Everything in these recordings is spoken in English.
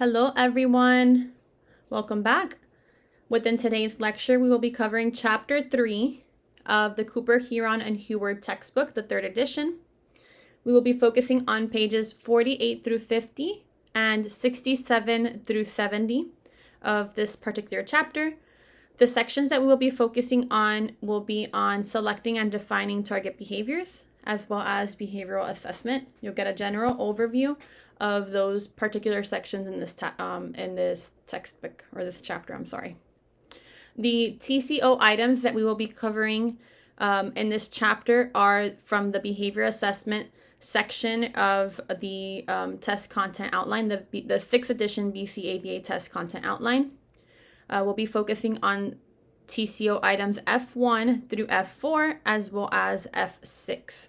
Hello everyone, welcome back. Within today's lecture, we will be covering Chapter 3 of the Cooper, Huron, and Heward textbook, the 3rd edition. We will be focusing on pages 48 through 50 and 67 through 70 of this particular chapter. The sections that we will be focusing on will be on selecting and defining target behaviors, as well as behavioral assessment. You'll get a general overview of those particular sections in this textbook, or this chapter, I'm sorry. The TCO items that we will be covering in this chapter are from the behavior assessment section of the test content outline, the 6th edition BCABA test content outline. We'll be focusing on TCO items F1 through F4, as well as F6.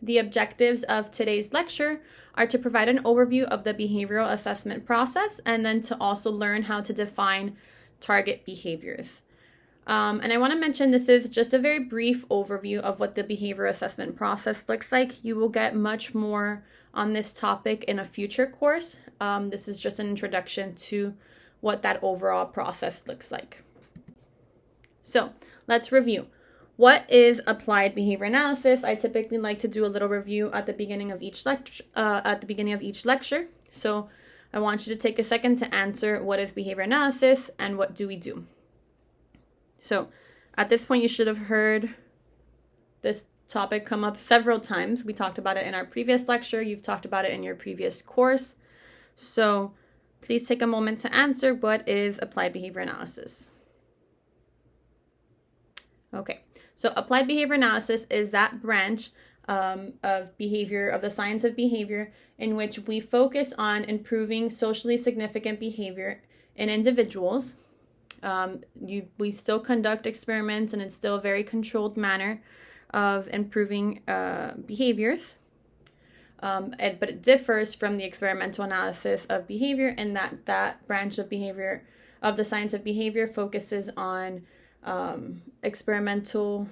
The objectives of today's lecture are to provide an overview of the behavioral assessment process and then to also learn how to define target behaviors. And I want to mention this is just a very brief overview of what the behavior assessment process looks like. You will get much more on this topic in a future course. This is just an introduction to what that overall process looks like. So let's review. What is applied behavior analysis? I typically like to do a little review at the beginning of each lecture. So I want you to take a second to answer what is behavior analysis and what do we do. So at this point, you should have heard this topic come up several times. We talked about it in our previous lecture. You've talked about it in your previous course. So please take a moment to answer what is applied behavior analysis. Okay. So applied behavior analysis is that branch of behavior, of the science of behavior, in which we focus on improving socially significant behavior in individuals. We still conduct experiments, and it's still a very controlled manner of improving behaviors. But it differs from the experimental analysis of behavior in that branch of behavior, of the science of behavior, focuses on experimental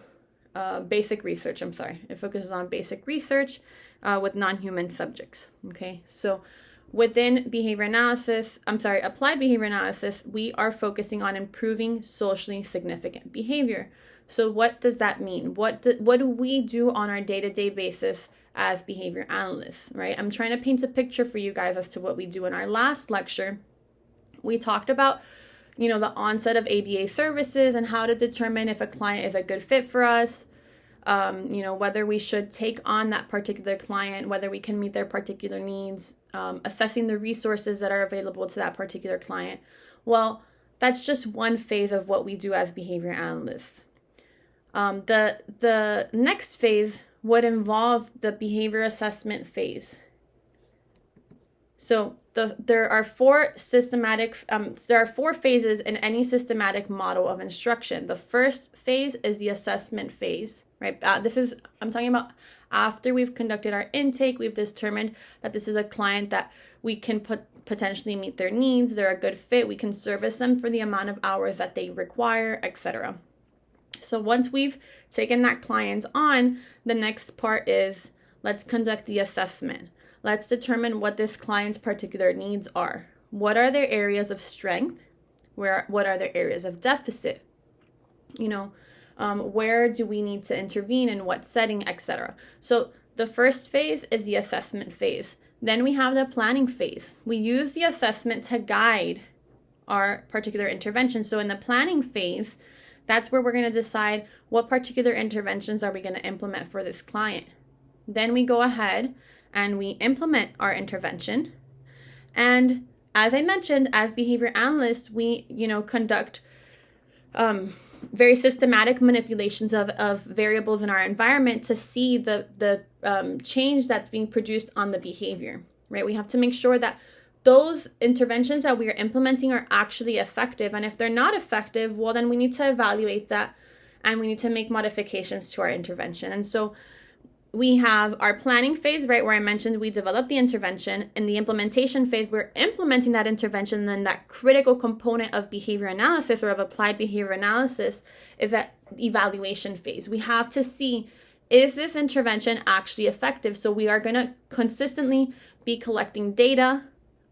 basic research. It focuses on basic research with non-human subjects. Okay, so within applied behavior analysis, we are focusing on improving socially significant behavior. So what does that mean? What do we do on our day-to-day basis as behavior analysts, right? I'm trying to paint a picture for you guys as to what we do. In our last lecture, we talked about the onset of ABA services and how to determine if a client is a good fit for us, whether we should take on that particular client, whether we can meet their particular needs, assessing the resources that are available to that particular client. Well, that's just one phase of what we do as behavior analysts. The next phase would involve the behavior assessment phase. So there are four phases in any systematic model of instruction. The first phase is the assessment phase, right? I'm talking about after we've conducted our intake, we've determined that this is a client that we can potentially meet their needs, they're a good fit, we can service them for the amount of hours that they require, etc. So once we've taken that client on, the next part is let's conduct the assessment. Let's determine what this client's particular needs are. What are their areas of strength? What are their areas of deficit? Where do we need to intervene, in what setting, etc. So the first phase is the assessment phase. Then we have the planning phase. We use the assessment to guide our particular intervention. So in the planning phase, that's where we're going to decide what particular interventions are we going to implement for this client. Then we go ahead and we implement our intervention. And as I mentioned, as behavior analysts, we, conduct very systematic manipulations of variables in our environment to see the change that's being produced on the behavior, right? We have to make sure that those interventions that we are implementing are actually effective. And if they're not effective, well, then we need to evaluate that and we need to make modifications to our intervention. And so we have our planning phase, right, where I mentioned we develop the intervention. In the implementation phase, we're implementing that intervention. And then that critical component of behavior analysis or of applied behavior analysis is that evaluation phase. We have to see is this intervention actually effective? So we are going to consistently be collecting data.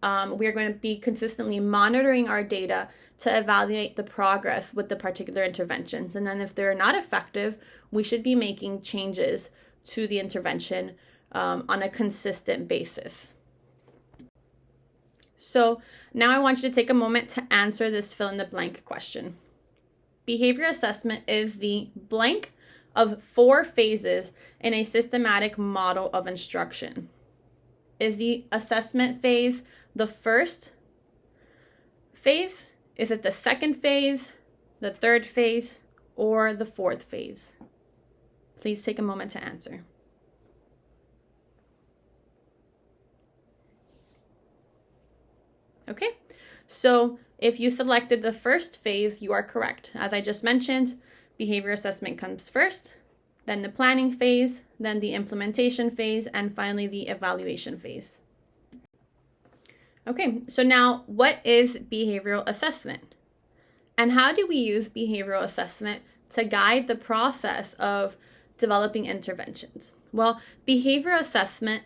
We are going to be consistently monitoring our data to evaluate the progress with the particular interventions. And then if they're not effective, we should be making changes to the intervention on a consistent basis. So now I want you to take a moment to answer this fill in the blank question. Behavior assessment is the blank of 4 phases in a systematic model of instruction. Is the assessment phase the first phase? Is it the second phase, the third phase, or the fourth phase? Please take a moment to answer. Okay, so if you selected the first phase, you are correct. As I just mentioned, behavior assessment comes first, then the planning phase, then the implementation phase, and finally the evaluation phase. Okay, so now what is behavioral assessment? And how do we use behavioral assessment to guide the process of developing interventions? Well, behavioral assessment,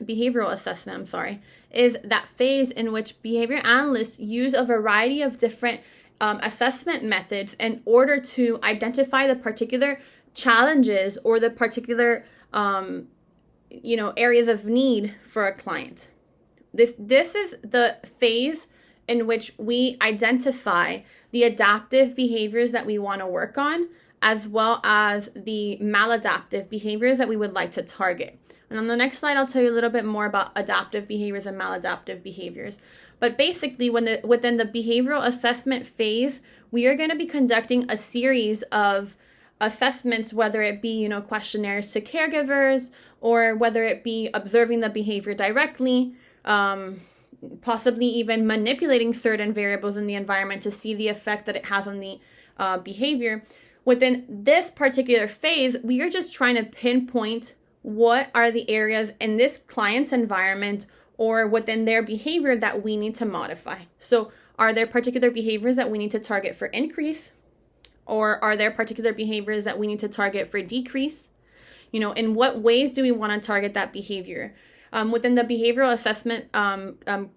is that phase in which behavior analysts use a variety of different assessment methods in order to identify the particular challenges or the particular areas of need for a client. This is the phase in which we identify the adaptive behaviors that we want to work on, as well as the maladaptive behaviors that we would like to target. And on the next slide, I'll tell you a little bit more about adaptive behaviors and maladaptive behaviors. But basically, within the behavioral assessment phase, we are going to be conducting a series of assessments, whether it be, questionnaires to caregivers, or whether it be observing the behavior directly, possibly even manipulating certain variables in the environment to see the effect that it has on the behavior. Within this particular phase, we are just trying to pinpoint what are the areas in this client's environment or within their behavior that we need to modify. So are there particular behaviors that we need to target for increase? Or are there particular behaviors that we need to target for decrease? In what ways do we want to target that behavior? Within the behavioral assessment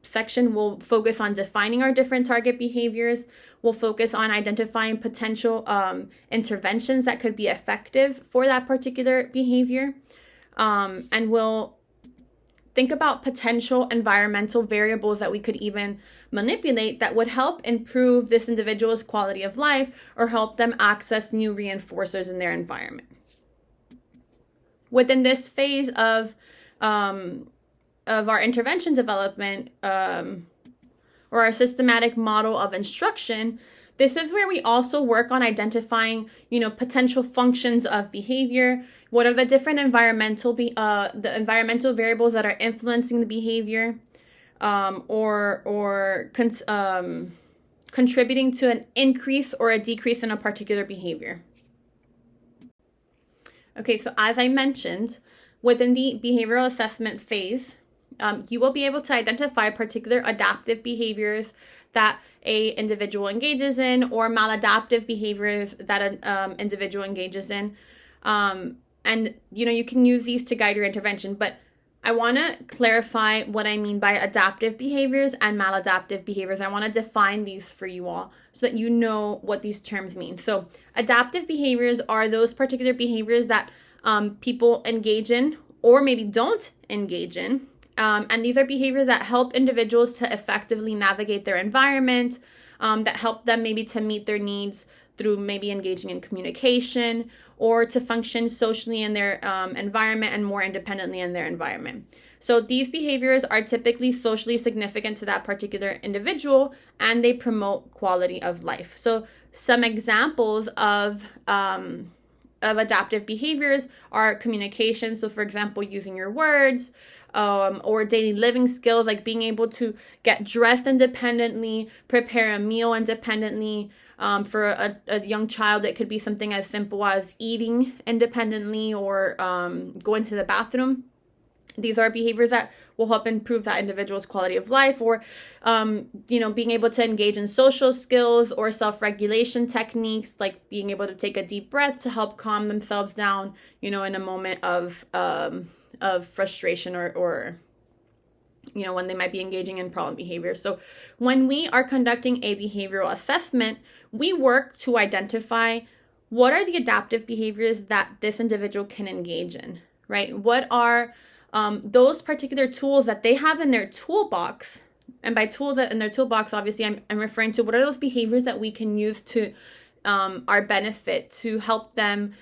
section, we'll focus on defining our different target behaviors. We'll focus on identifying potential interventions that could be effective for that particular behavior. And we'll think about potential environmental variables that we could even manipulate that would help improve this individual's quality of life or help them access new reinforcers in their environment. Within this phase of our intervention development or our systematic model of instruction, this is where we also work on identifying, potential functions of behavior. What are the different environmental variables that are influencing the behavior, or contributing to an increase or a decrease in a particular behavior. Okay, so as I mentioned, within the behavioral assessment phase, you will be able to identify particular adaptive behaviors that a individual engages in or maladaptive behaviors that an individual engages in. And, you can use these to guide your intervention, but I want to clarify what I mean by adaptive behaviors and maladaptive behaviors. I want to define these for you all so that you know what these terms mean. So adaptive behaviors are those particular behaviors that people engage in or maybe don't engage in. And these are behaviors that help individuals to effectively navigate their environment, that help them maybe to meet their needs through maybe engaging in communication or to function socially in their environment and more independently in their environment. So these behaviors are typically socially significant to that particular individual and they promote quality of life. So some examples of adaptive behaviors are communication. So for example, using your words, or daily living skills like being able to get dressed independently, prepare a meal independently. For a young child, it could be something as simple as eating independently or going to the bathroom. These are behaviors that will help improve that individual's quality of life, or, being able to engage in social skills or self-regulation techniques, like being able to take a deep breath to help calm themselves down, in a moment of frustration or when they might be engaging in problem behavior. So when we are conducting a behavioral assessment, we work to identify what are the adaptive behaviors that this individual can engage in, right? What are those particular tools that they have in their toolbox? And by tools in their toolbox, obviously, I'm referring to what are those behaviors that we can use to our benefit to help them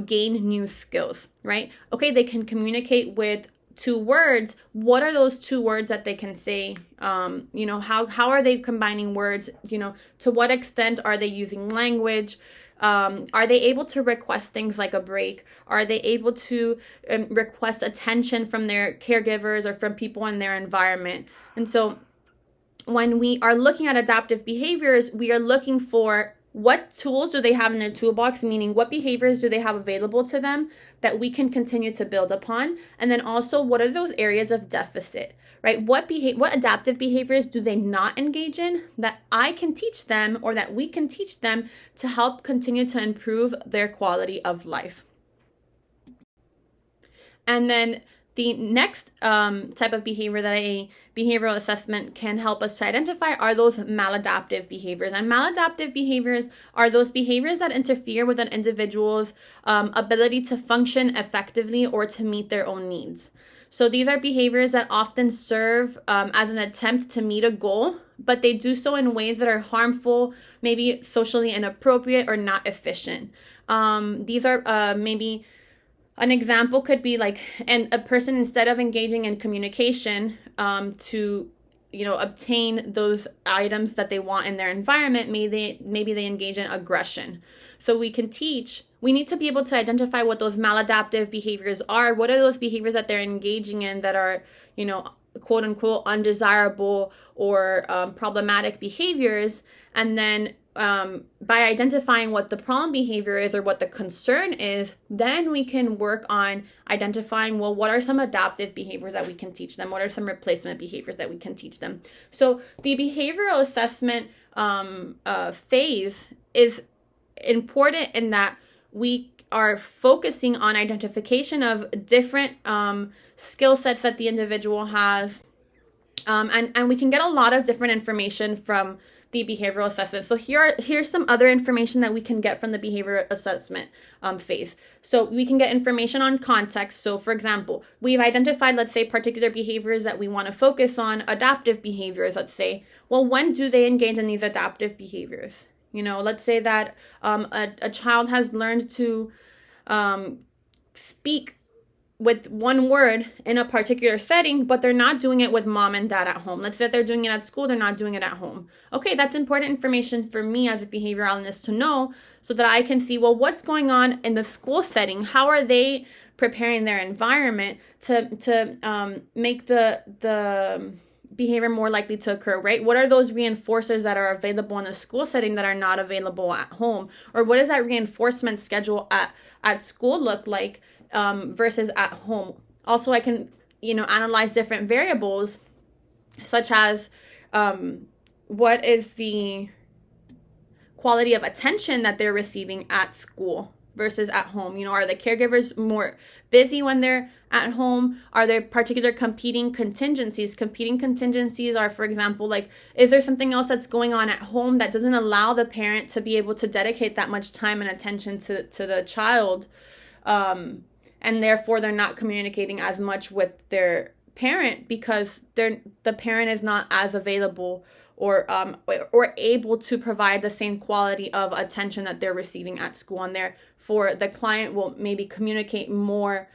gain new skills, right? Okay, they can communicate with 2 words. What are those 2 words that they can say? How are they combining words? To what extent are they using language? Are they able to request things like a break? Are they able to request attention from their caregivers or from people in their environment? And so when we are looking at adaptive behaviors, we are looking for what tools do they have in their toolbox, meaning what behaviors do they have available to them that we can continue to build upon? And then also, what are those areas of deficit, right? What adaptive behaviors do they not engage in that I can teach them, or that we can teach them to help continue to improve their quality of life? And then the next type of behavior that a behavioral assessment can help us to identify are those maladaptive behaviors. And maladaptive behaviors are those behaviors that interfere with an individual's ability to function effectively or to meet their own needs. So these are behaviors that often serve as an attempt to meet a goal, but they do so in ways that are harmful, maybe socially inappropriate, or not efficient. These are maybe... An example could be like, and a person, instead of engaging in communication to, obtain those items that they want in their environment, maybe they engage in aggression. So we need to be able to identify what those maladaptive behaviors are. What are those behaviors that they're engaging in that are, quote unquote, undesirable or problematic behaviors? And then by identifying what the problem behavior is or what the concern is, then we can work on identifying, well, what are some adaptive behaviors that we can teach them? What are some replacement behaviors that we can teach them? So the behavioral assessment phase is important in that we are focusing on identification of different skill sets that the individual has. And we can get a lot of different information from the behavioral assessment. So here's some other information that we can get from the behavioral assessment phase. So we can get information on context. So for example, we've identified, let's say, particular behaviors that we want to focus on, adaptive behaviors, let's say. Well, when do they engage in these adaptive behaviors? Let's say that a child has learned to speak with one word in a particular setting, but they're not doing it with mom and dad at home. Let's say they're doing it at school, they're not doing it at home. Okay, that's important information for me as a behavioral analyst to know, so that I can see, well, what's going on in the school setting? How are they preparing their environment to make the behavior more likely to occur, right? What are those reinforcers that are available in the school setting that are not available at home? Or what does that reinforcement schedule at school look like versus at home? Also, I can, analyze different variables, such as what is the quality of attention that they're receiving at school versus at home. Are the caregivers more busy when they're at home? Are there particular competing contingencies? Competing contingencies are, for example, like, is there something else that's going on at home that doesn't allow the parent to be able to dedicate that much time and attention to the child? And therefore they're not communicating as much with their parent because the parent is not as available or able to provide the same quality of attention that they're receiving at school. And therefore the client will maybe communicate more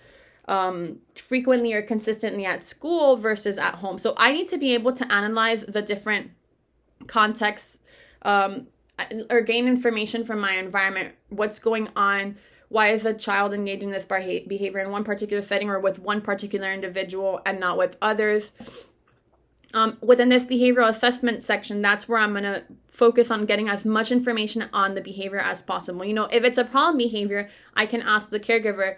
frequently or consistently at school versus at home. So I need to be able to analyze the different contexts or gain information from my environment. What's going on? Why is a child engaging in this behavior in one particular setting or with one particular individual and not with others? Within this behavioral assessment section, that's where I'm going to focus on getting as much information on the behavior as possible. If it's a problem behavior, I can ask the caregiver,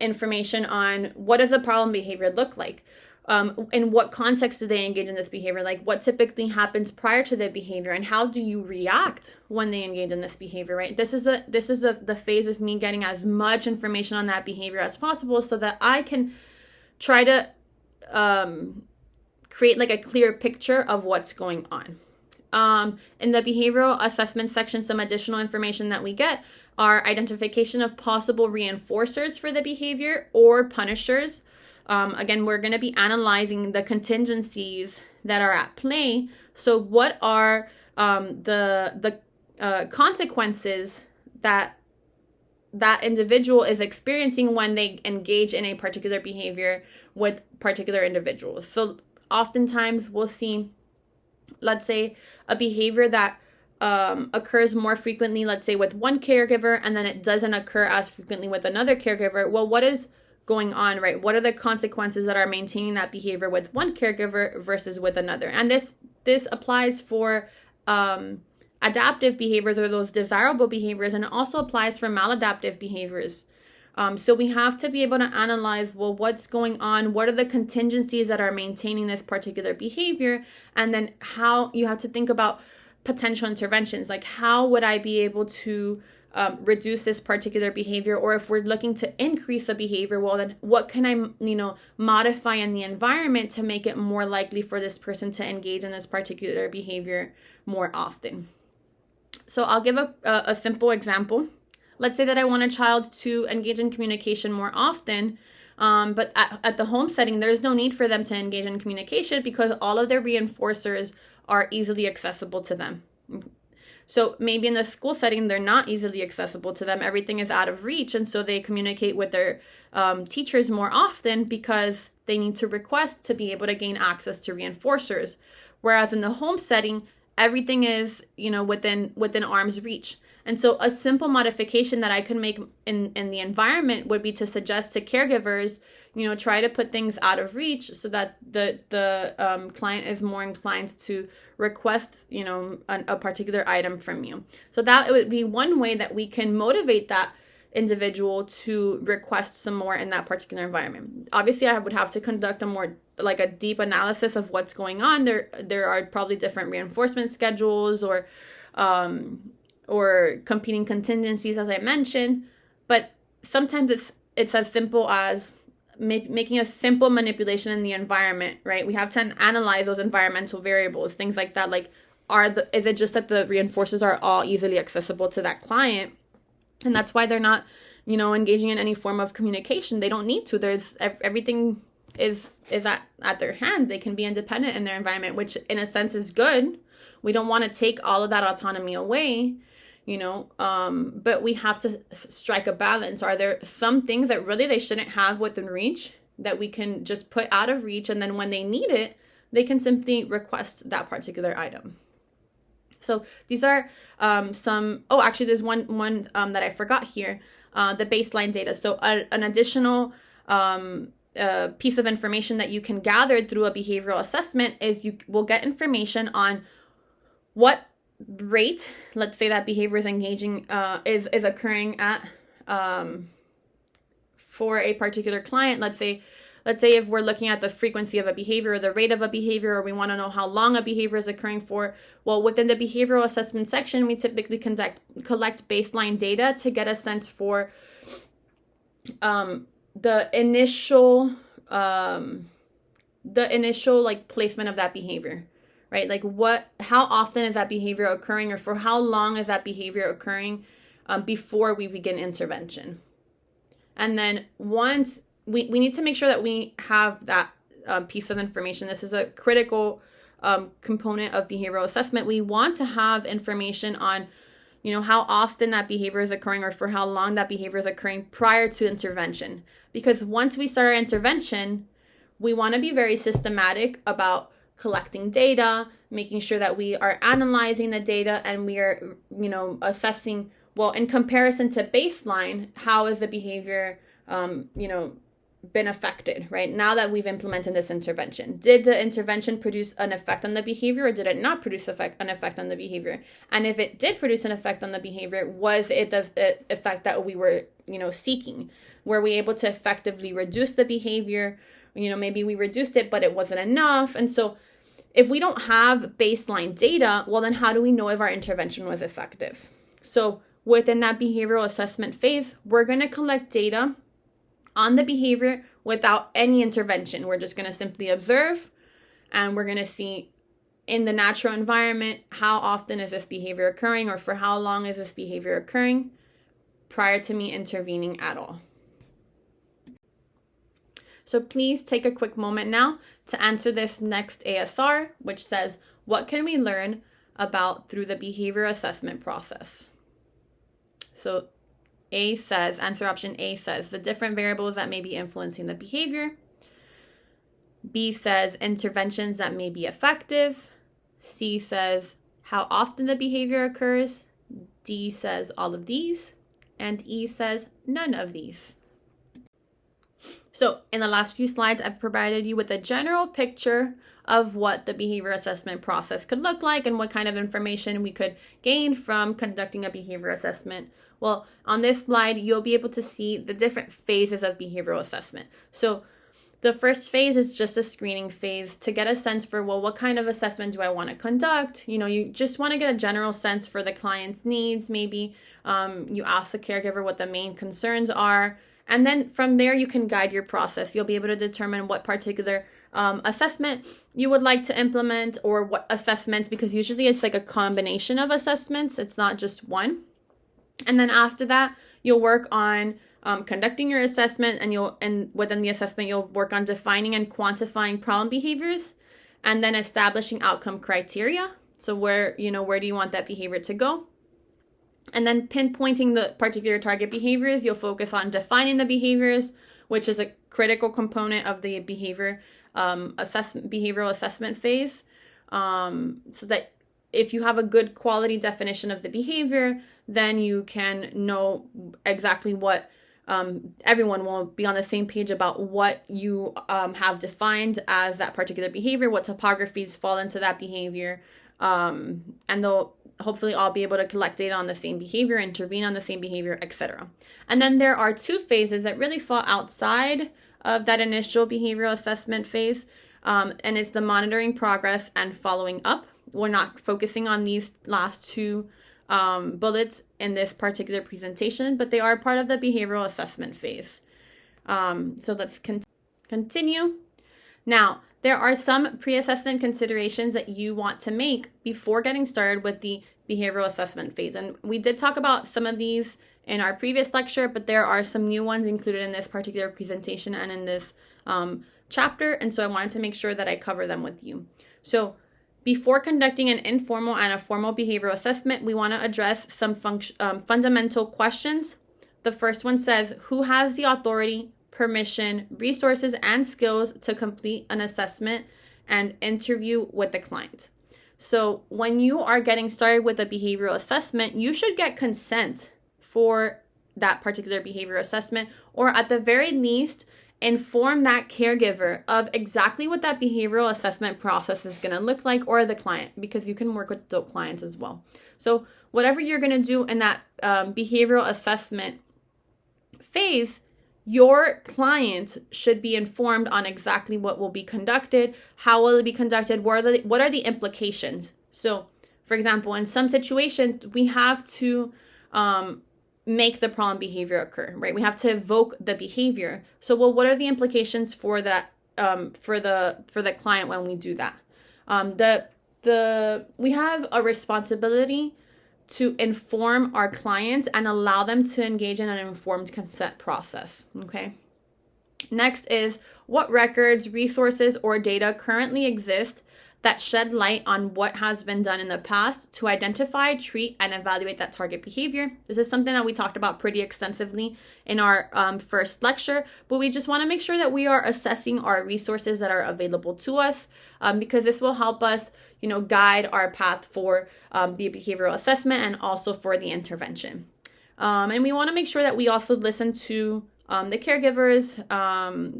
information on what does a problem behavior look like. In what context do they engage in this behavior? Like what typically happens prior to the behavior, and how do you react when they engage in this behavior, right? This is the phase of me getting as much information on that behavior as possible so that I can try to create like a clear picture of what's going on. In the behavioral assessment section, some additional information that we get are identification of possible reinforcers for the behavior or punishers. Again, we're going to be analyzing the contingencies that are at play. So what are the consequences that individual is experiencing when they engage in a particular behavior with particular individuals? So oftentimes we'll see, let's say, a behavior that occurs more frequently, let's say with one caregiver, and then it doesn't occur as frequently with another caregiver. Well, what is going on, right? What are the consequences that are maintaining that behavior with one caregiver versus with another? And this applies for adaptive behaviors, or those desirable behaviors, and it also applies for maladaptive behaviors. So we have to be able to analyze, well, what's going on? What are the contingencies that are maintaining this particular behavior? And then how you have to think about potential interventions, like how would I be able to reduce this particular behavior? Or if we're looking to increase a behavior, well, then what can I, modify in the environment to make it more likely for this person to engage in this particular behavior more often? So I'll give a simple example. Let's say that I want a child to engage in communication more often, but at the home setting, there's no need for them to engage in communication because all of their reinforcers are easily accessible to them. So maybe in the school setting, they're not easily accessible to them. Everything is out of reach. And so they communicate with their teachers more often because they need to request to be able to gain access to reinforcers. Whereas in the home setting, everything is, within arm's reach. And so a simple modification that I can make in the environment would be to suggest to caregivers, try to put things out of reach so that the client is more inclined to request, a particular item from you. So that would be one way that we can motivate that individual to request some more in that particular environment. Obviously, I would have to conduct a deep analysis of what's going on. There are probably different reinforcement schedules or competing contingencies, as I mentioned, but sometimes it's as simple as making a simple manipulation in the environment, right? We have to analyze those environmental variables, things like that. Like, is it just that the reinforcers are all easily accessible to that client? And that's why they're not, engaging in any form of communication. They don't need to. There's everything is at their hand. They can be independent in their environment, which in a sense is good. We don't want to take all of that autonomy away, but we have to strike a balance. Are there some things that really they shouldn't have within reach that we can just put out of reach, and then when they need it, they can simply request that particular item? So these are actually there's one that I forgot here, the baseline data. So an additional piece of information that you can gather through a behavioral assessment is you will get information on what rate, let's say, that behavior is engaging, is occurring at for a particular client. Let's say if we're looking at the frequency of a behavior or the rate of a behavior, or we want to know how long a behavior is occurring for, well, within the behavioral assessment section, we typically collect baseline data to get a sense for the initial placement of that behavior, right? Like how often is that behavior occurring, or for how long is that behavior occurring before we begin intervention. And then once we need to make sure that we have that piece of information. This is a critical component of behavioral assessment. We want to have information on, how often that behavior is occurring, or for how long that behavior is occurring prior to intervention. Because once we start our intervention, we want to be very systematic about collecting data, making sure that we are analyzing the data, and we are, assessing, well, in comparison to baseline, how is the behavior, been affected, right? Now that we've implemented this intervention, did the intervention produce an effect on the behavior, or did it not produce an effect on the behavior? And if it did produce an effect on the behavior, was it the effect that we were, seeking? Were we able to effectively reduce the behavior? Maybe we reduced it, but it wasn't enough. And so if we don't have baseline data, well, then how do we know if our intervention was effective? So within that behavioral assessment phase, we're going to collect data on the behavior without any intervention. We're just going to simply observe, and we're going to see in the natural environment, how often is this behavior occurring, or for how long is this behavior occurring prior to me intervening at all. So please take a quick moment now to answer this next ASR, which says, what can we learn about through the behavior assessment process? So answer option A says, the different variables that may be influencing the behavior. B says, interventions that may be effective. C says, how often the behavior occurs. D says, all of these. And E says, none of these. So in the last few slides, I've provided you with a general picture of what the behavior assessment process could look like and what kind of information we could gain from conducting a behavior assessment. Well, on this slide, you'll be able to see the different phases of behavioral assessment. So the first phase is just a screening phase to get a sense for, well, what kind of assessment do I want to conduct? You just want to get a general sense for the client's needs. Maybe you ask the caregiver what the main concerns are. And then from there, you can guide your process. You'll be able to determine what particular assessment you would like to implement, or what assessments, because usually it's like a combination of assessments. It's not just one. And then after that, you'll work on conducting your assessment, and within the assessment, you'll work on defining and quantifying problem behaviors, and then establishing outcome criteria. So where do you want that behavior to go? And then pinpointing the particular target behaviors, you'll focus on defining the behaviors, which is a critical component of the behavioral assessment phase. So that if you have a good quality definition of the behavior, then you can know exactly what everyone will be on the same page about what you have defined as that particular behavior, what topographies fall into that behavior, and they'll hopefully all be able to collect data on the same behavior, intervene on the same behavior, etc. And then there are two phases that really fall outside of that initial behavioral assessment phase, and it's the monitoring progress and following up. We're not focusing on these last two bullets in this particular presentation, but they are part of the behavioral assessment phase. So let's continue. Now, there are some pre-assessment considerations that you want to make before getting started with the behavioral assessment phase. And we did talk about some of these in our previous lecture, but there are some new ones included in this particular presentation and in this chapter. And so I wanted to make sure that I cover them with you. So before conducting an informal and a formal behavioral assessment, we want to address some fundamental questions. The first one says, who has the authority, permission, resources, and skills to complete an assessment and interview with the client? So when you are getting started with a behavioral assessment, you should get consent for that particular behavioral assessment, or at the very least, inform that caregiver of exactly what that behavioral assessment process is going to look like, or the client, because you can work with adult clients as well. So whatever you're going to do in that behavioral assessment phase, your client should be informed on exactly what will be conducted, how will it be conducted, what are the implications. So, for example, in some situations, we have to make the problem behavior occur, right? We have to evoke the behavior. So, well, what are the implications for that for the client when we do that? We have a responsibility to inform our clients and allow them to engage in an informed consent process, okay? Next is, what records, resources, or data currently exist that shed light on what has been done in the past to identify, treat, and evaluate that target behavior. This is something that we talked about pretty extensively in our first lecture, but we just want to make sure that we are assessing our resources that are available to us, because this will help us, guide our path for the behavioral assessment and also for the intervention. And we want to make sure that we also listen to the caregivers,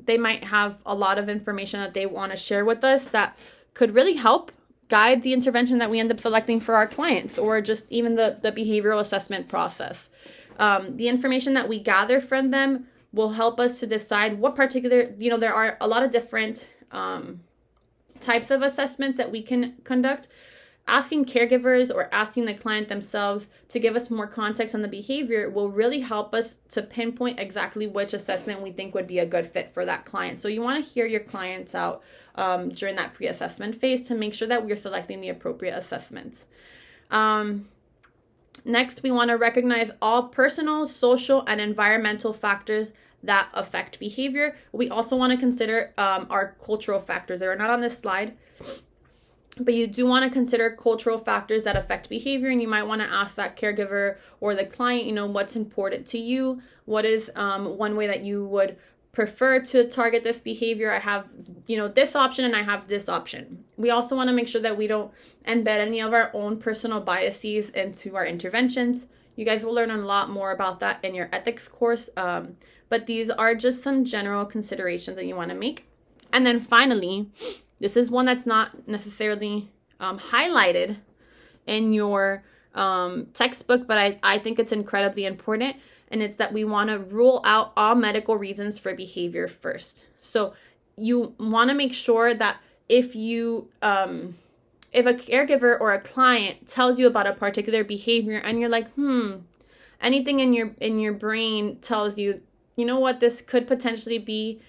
they might have a lot of information that they want to share with us that could really help guide the intervention that we end up selecting for our clients, or just even the behavioral assessment process. The information that we gather from them will help us to decide what particular, there are a lot of different types of assessments that we can conduct. Asking caregivers or asking the client themselves to give us more context on the behavior will really help us to pinpoint exactly which assessment we think would be a good fit for that client. So you want to hear your clients out during that pre-assessment phase to make sure that we're selecting the appropriate assessments. Next, we want to recognize all personal, social, and environmental factors that affect behavior. We also want to consider our cultural factors. They are not on this slide, but you do want to consider cultural factors that affect behavior, and you might want to ask that caregiver or the client, what's important to you? What is one way that you would prefer to target this behavior? I have, this option and I have this option. We also want to make sure that we don't embed any of our own personal biases into our interventions. You guys will learn a lot more about that in your ethics course, but these are just some general considerations that you want to make. And then finally, this is one that's not necessarily highlighted in your textbook, but I think it's incredibly important, and it's that we want to rule out all medical reasons for behavior first. So you want to make sure that if a caregiver or a client tells you about a particular behavior and you're like, anything in your brain tells you, what, this could potentially be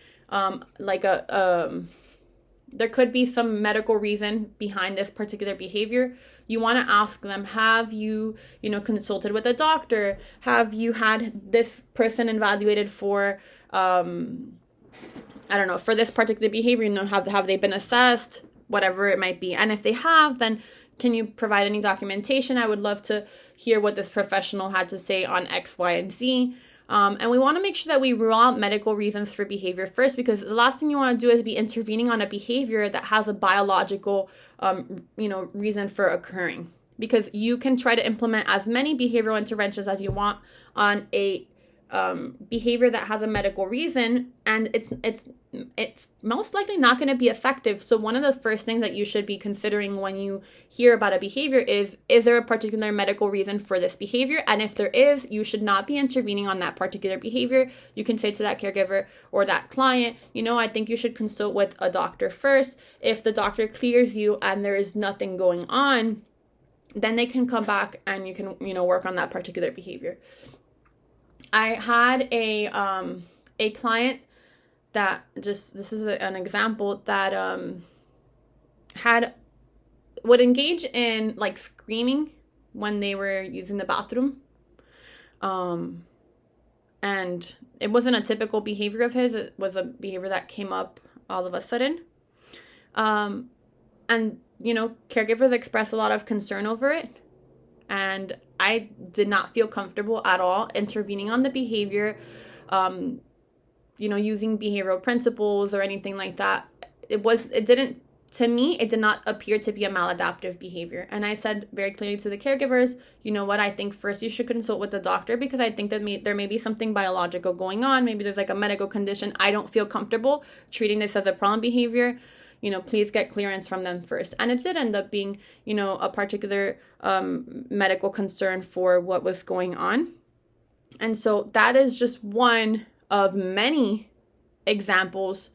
there could be some medical reason behind this particular behavior. You want to ask them, have you, consulted with a doctor? Have you had this person evaluated for, for this particular behavior? Have they been assessed? Whatever it might be. And if they have, then can you provide any documentation? I would love to hear what this professional had to say on X, Y, and Z. And we want to make sure that we rule out medical reasons for behavior first, because the last thing you want to do is be intervening on a behavior that has a biological, reason for occurring. Because you can try to implement as many behavioral interventions as you want on a behavior that has a medical reason, and it's most likely not going to be effective. So one of the first things that you should be considering when you hear about a behavior is there a particular medical reason for this behavior? And if there is, you should not be intervening on that particular behavior. You can say to that caregiver or that client, I think you should consult with a doctor first. If the doctor clears you and there is nothing going on, then they can come back and you can, work on that particular behavior. I had a client that this is an example, that would engage in like screaming when they were using the bathroom. And it wasn't a typical behavior of his. It was a behavior that came up all of a sudden. And, caregivers express a lot of concern over it. And I did not feel comfortable at all intervening on the behavior, using behavioral principles or anything like that. It did not appear to be a maladaptive behavior. And I said very clearly to the caregivers, I think first you should consult with the doctor, because I think that there may be something biological going on. Maybe there's like a medical condition. I don't feel comfortable treating this as a problem behavior. Please get clearance from them first. And it did end up being, a particular medical concern for what was going on. And so that is just one of many examples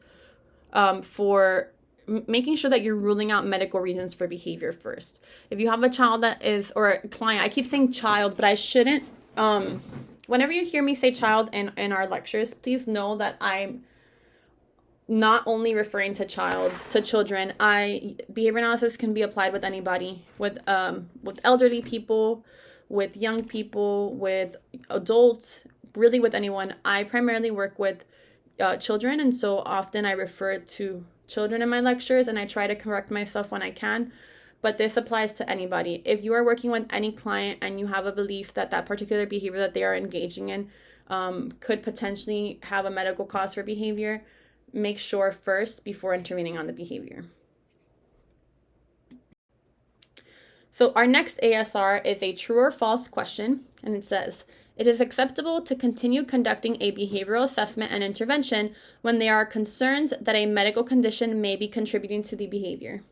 for making sure that you're ruling out medical reasons for behavior first. If you have a child or a client, I keep saying child, but I shouldn't. Whenever you hear me say child in our lectures, please know that I'm not only referring to children. Behavior analysis can be applied with anybody, with elderly people, with young people, with adults, really with anyone. I primarily work with children, and so often I refer to children in my lectures, and I try to correct myself when I can. But this applies to anybody. If you are working with any client and you have a belief that that particular behavior that they are engaging in could potentially have a medical cause for behavior, make sure first before intervening on the behavior. So our next ASR is a true or false question, and it says, It is acceptable to continue conducting a behavioral assessment and intervention when there are concerns that a medical condition may be contributing to the behavior.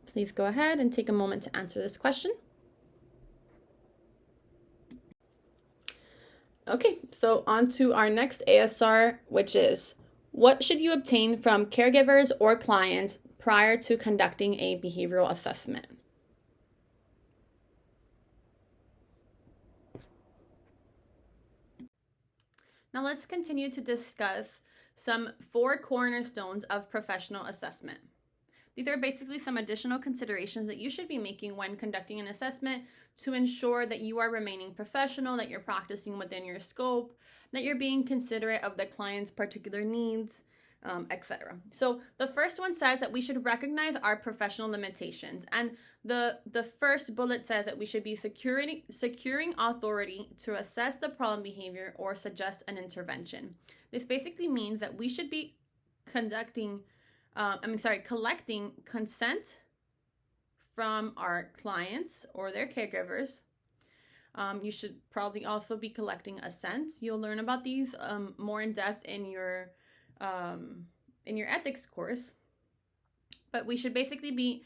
Please go ahead and take a moment to answer this question. Okay, so on to our next ASR, which is, what should you obtain from caregivers or clients prior to conducting a behavioral assessment? Now let's continue to discuss some 4 cornerstones of professional assessment. These are basically some additional considerations that you should be making when conducting an assessment to ensure that you are remaining professional, that you're practicing within your scope, that you're being considerate of the client's particular needs, etc. So the first one says that we should recognize our professional limitations. And the first bullet says that we should be securing authority to assess the problem behavior or suggest an intervention. This basically means that we should be collecting consent from our clients or their caregivers. You should probably also be collecting assents. You'll learn about these more in depth in your ethics course. But we should basically be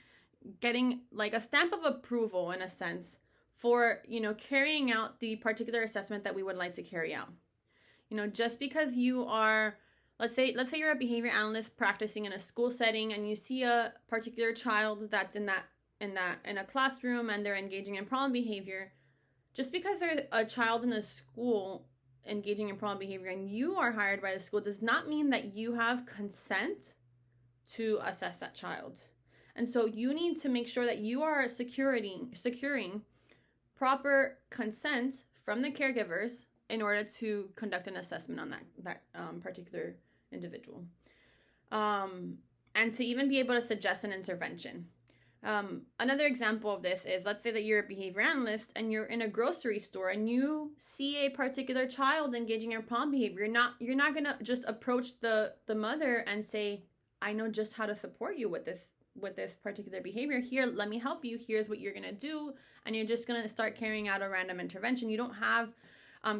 getting like a stamp of approval, in a sense, for carrying out the particular assessment that we would like to carry out. Just because you are, let's say you're a behavior analyst practicing in a school setting, and you see a particular child that's in a classroom and they're engaging in problem behavior. Just because there's a child in a school engaging in problem behavior and you are hired by the school does not mean that you have consent to assess that child. And so you need to make sure that you are securing proper consent from the caregivers in order to conduct an assessment on that particular individual. And to even be able to suggest an intervention. Another example of this is, let's say that you're a behavior analyst and you're in a grocery store and you see a particular child engaging in problem behavior. You're not gonna just approach the mother and say, I know just how to support you with this particular behavior. Here, let me help you. Here's what you're gonna do. And you're just gonna start carrying out a random intervention. You don't have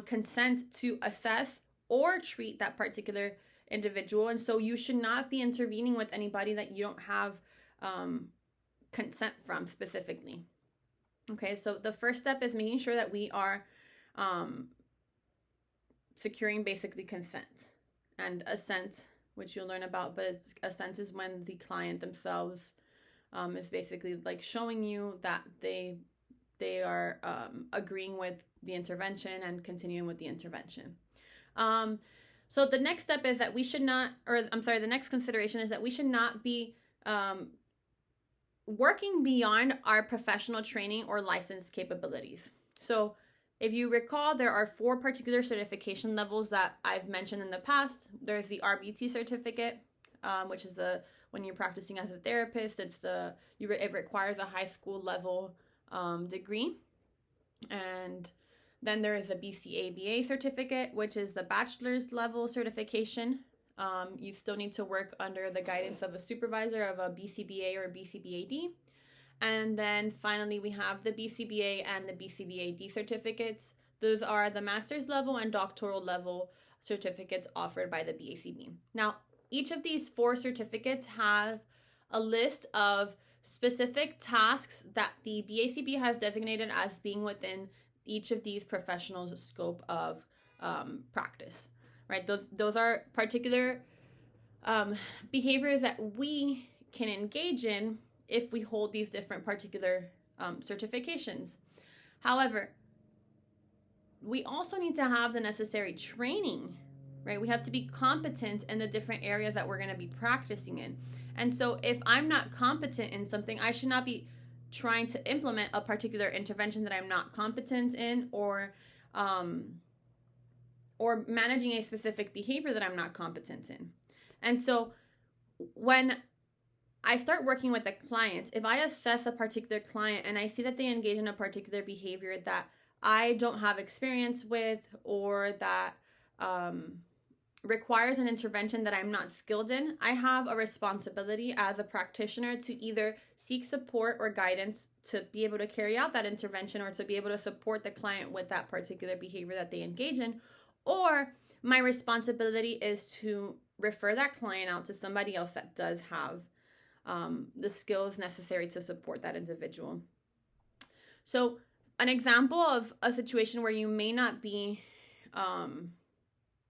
consent to assess or treat that particular individual. And so you should not be intervening with anybody that you don't have consent from specifically. Okay, so the first step is making sure that we are securing basically consent. And assent, which you'll learn about, but assent is when the client themselves is basically like showing you that they are agreeing with the intervention and continuing with the intervention. So the next step is that the next consideration is that we should not be working beyond our professional training or license capabilities. So if you recall, there are 4 particular certification levels that I've mentioned in the past. There's the RBT certificate, which is when you're practicing as a therapist, it requires a high school level degree. And then there is a BCABA certificate, which is the bachelor's level certification. You still need to work under the guidance of a supervisor of a BCBA or BCBAD. And then finally, we have the BCBA and the BCBAD certificates. Those are the master's level and doctoral level certificates offered by the BACB. Now, each of these 4 certificates have a list of specific tasks that the BACB has designated as being within each of these professionals' scope of practice. Right, those are particular behaviors that we can engage in if we hold these different particular certifications. However, we also need to have the necessary training, right? We have to be competent in the different areas that we're going to be practicing in. And so if I'm not competent in something, I should not be trying to implement a particular intervention that I'm not competent in, or managing a specific behavior that I'm not competent in. And so when I start working with a client, if I assess a particular client and I see that they engage in a particular behavior that I don't have experience with, or that requires an intervention that I'm not skilled in, I have a responsibility as a practitioner to either seek support or guidance to be able to carry out that intervention or to be able to support the client with that particular behavior that they engage in. Or my responsibility is to refer that client out to somebody else that does have the skills necessary to support that individual. So an example of a situation where you may not be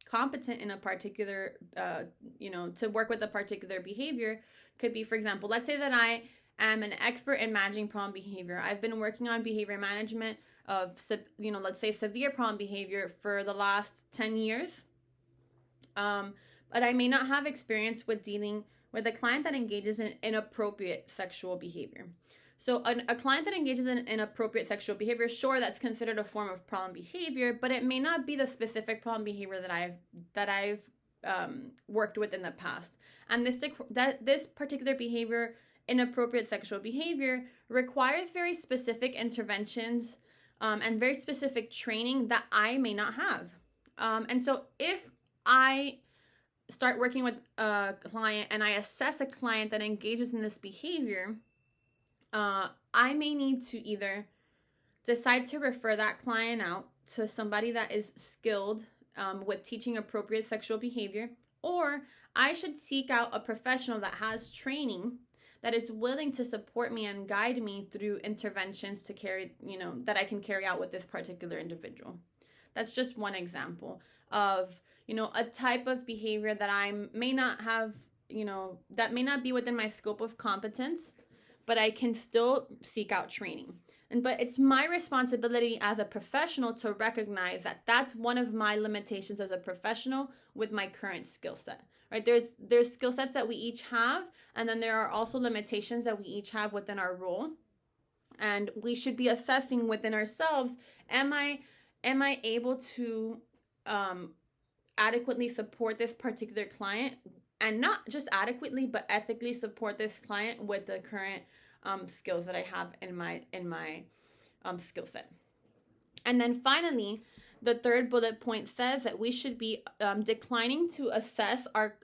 competent in a particular, to work with a particular behavior could be, for example, let's say that I am an expert in managing problem behavior. I've been working on behavior management of, let's say severe problem behavior for the last 10 years. But I may not have experience with dealing with a client that engages in inappropriate sexual behavior. So a client that engages in inappropriate sexual behavior, sure, that's considered a form of problem behavior, but it may not be the specific problem behavior that I've worked with in the past. And this particular behavior, inappropriate sexual behavior, requires very specific interventions and very specific training that I may not have. And so if I start working with a client and I assess a client that engages in this behavior, I may need to either decide to refer that client out to somebody that is skilled with teaching appropriate sexual behavior, or I should seek out a professional that has training that is willing to support me and guide me through interventions to carry, that I can carry out with this particular individual. That's just one example of, a type of behavior that I may not have, that may not be within my scope of competence, but I can still seek out training. But it's my responsibility as a professional to recognize that that's one of my limitations as a professional with my current skill set, right? There's skill sets that we each have, and then there are also limitations that we each have within our role. And we should be assessing within ourselves, am I able to adequately support this particular client, and not just adequately, but ethically support this client with the current skills that I have in my skill set. And then finally, the third bullet point says that we should be declining to assess our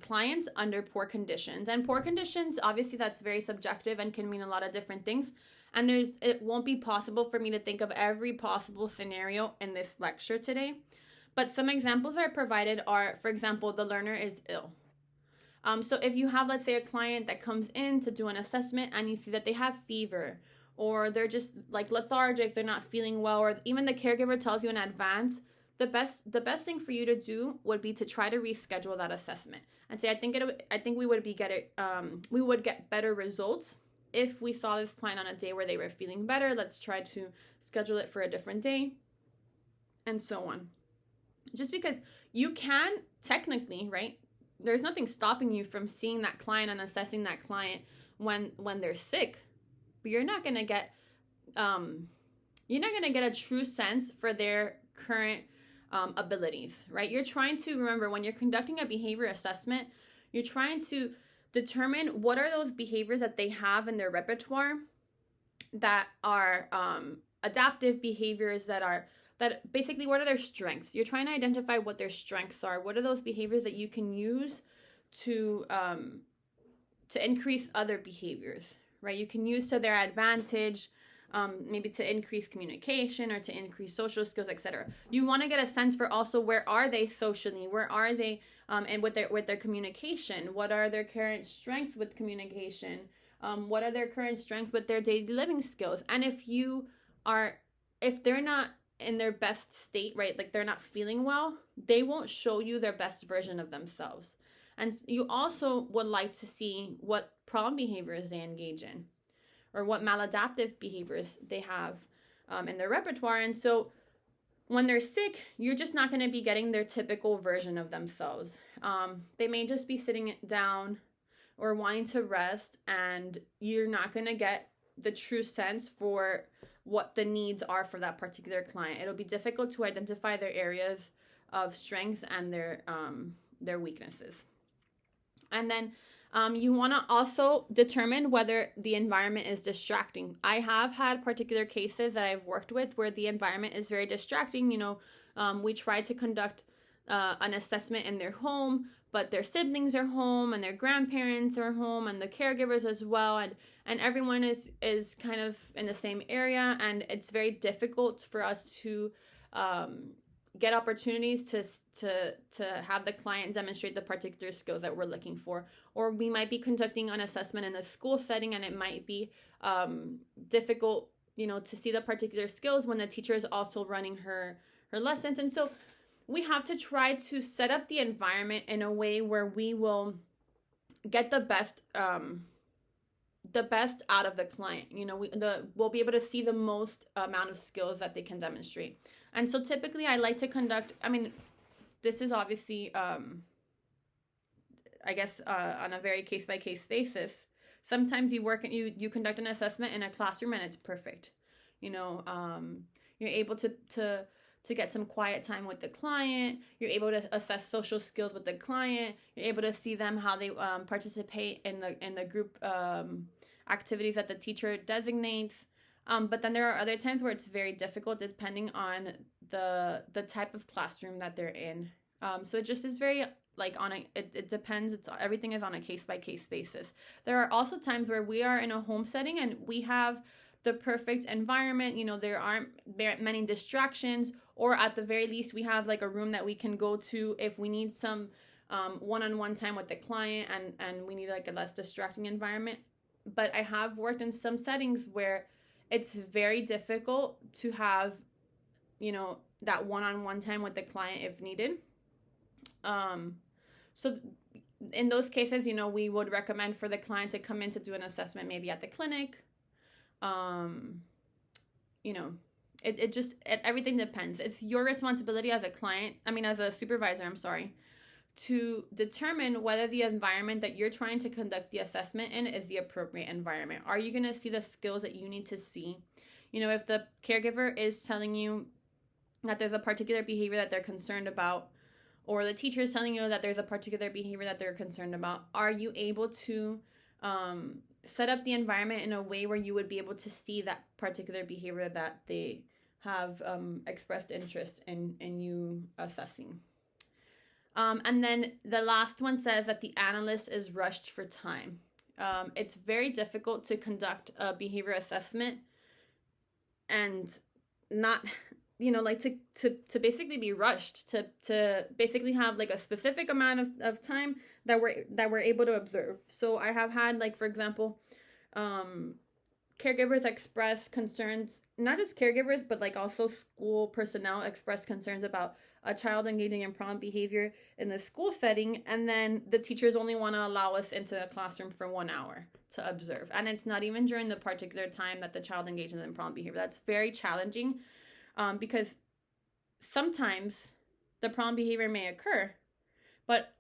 clients under poor conditions. And poor conditions, obviously, that's very subjective and can mean a lot of different things. And it won't be possible for me to think of every possible scenario in this lecture today. But some examples that are provided are, for example, the learner is ill. So if you have, let's say, a client that comes in to do an assessment and you see that they have fever, or they're just like lethargic, they're not feeling well, or even the caregiver tells you in advance, the best thing for you to do would be to try to reschedule that assessment and say, I think we would get better results if we saw this client on a day where they were feeling better. Let's try to schedule it for a different day, and so on. Just because you can technically, right? There's nothing stopping you from seeing that client and assessing that client when they're sick, but you're not going to get a true sense for their current abilities, right? You're trying to remember, when you're conducting a behavior assessment, you're trying to determine what are those behaviors that they have in their repertoire that are adaptive behaviors, that basically, what are their strengths? You're trying to identify what their strengths are. What are those behaviors that you can use to increase other behaviors, right? You can use to their advantage, maybe to increase communication or to increase social skills, etc. You want to get a sense for also, where are they socially? Where are they and with their communication? What are their current strengths with communication? What are their current strengths with their daily living skills? And if they're not in their best state, right, like they're not feeling well, they won't show you their best version of themselves. And you also would like to see what problem behaviors they engage in, or what maladaptive behaviors they have in their repertoire. And so when they're sick, you're just not going to be getting their typical version of themselves. They may just be sitting down or wanting to rest, and you're not going to get the true sense for what the needs are for that particular client. It'll be difficult to identify their areas of strength and their weaknesses. And then you want to also determine whether the environment is distracting. I have had particular cases that I've worked with where the environment is very distracting. We try to conduct an assessment in their home, but their siblings are home and their grandparents are home and the caregivers as well, and everyone is kind of in the same area, and it's very difficult for us to get opportunities to have the client demonstrate the particular skills that we're looking for. Or we might be conducting an assessment in a school setting, and it might be difficult, to see the particular skills when the teacher is also running her lessons. And so we have to try to set up the environment in a way where we will get the best out of the client. We'll be able to see the most amount of skills that they can demonstrate. And so typically I like to conduct, this is obviously, I guess, on a very case-by-case basis. Sometimes you conduct an assessment in a classroom and it's perfect. You're able to get some quiet time with the client. You're able to assess social skills with the client. You're able to see them, how they participate in the group activities that the teacher designates. But then there are other times where it's very difficult depending on the type of classroom that they're in. So it just is very it depends. Everything is on a case-by-case basis. There are also times where we are in a home setting and we have the perfect environment. There aren't very many distractions, or at the very least we have like a room that we can go to if we need some one-on-one time with the client and we need like a less distracting environment. But I have worked in some settings where it's very difficult to have that one-on-one time with the client if needed. So in those cases, we would recommend for the client to come in to do an assessment maybe at the clinic. Everything depends. It's your responsibility as a supervisor, to determine whether the environment that you're trying to conduct the assessment in is the appropriate environment. Are you going to see the skills that you need to see? If the caregiver is telling you that there's a particular behavior that they're concerned about, or the teacher is telling you that there's a particular behavior that they're concerned about, are you able to set up the environment in a way where you would be able to see that particular behavior that they have expressed interest in you assessing? And then the last one says that the analyst is rushed for time. It's very difficult to conduct a behavior assessment and not, to basically be rushed, to basically have like a specific amount of time that we're able to observe. So I have had, for example, caregivers express concerns, not just caregivers, but also school personnel express concerns about a child engaging in problem behavior in the school setting, and then the teachers only want to allow us into the classroom for 1 hour to observe. And it's not even during the particular time that the child engages in problem behavior. That's very challenging, because sometimes the problem behavior may occur, but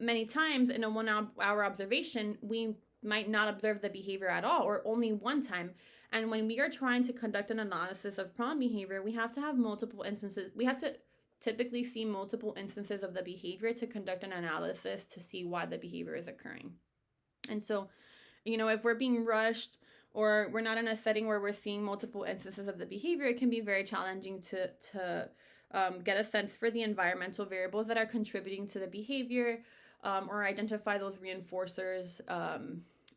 many times in a 1 hour observation, we might not observe the behavior at all, or only one time. And when we are trying to conduct an analysis of problem behavior, we have to have multiple instances. We have to typically see multiple instances of the behavior to conduct an analysis to see why the behavior is occurring. And so, if we're being rushed, or we're not in a setting where we're seeing multiple instances of the behavior, it can be very challenging to get a sense for the environmental variables that are contributing to the behavior, or identify those reinforcers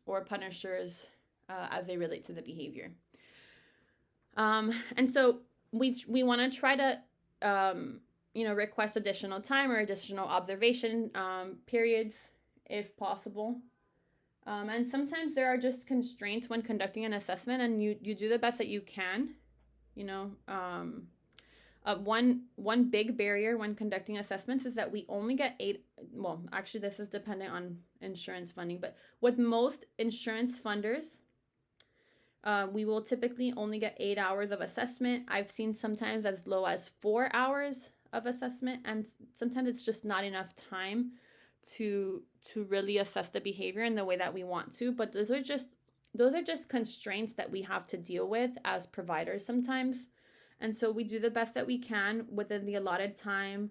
or punishers as they relate to the behavior. And so we want to try to request additional time or additional observation periods if possible. And sometimes there are just constraints when conducting an assessment, and you do the best that you can. One big barrier when conducting assessments is that we only get 8. Well, actually, this is dependent on insurance funding, but with most insurance funders, we will typically only get 8 hours of assessment. I've seen sometimes as low as 4 hours of assessment, and sometimes it's just not enough time to really assess the behavior in the way that we want to. But those are just constraints that we have to deal with as providers sometimes. And so we do the best that we can within the allotted time,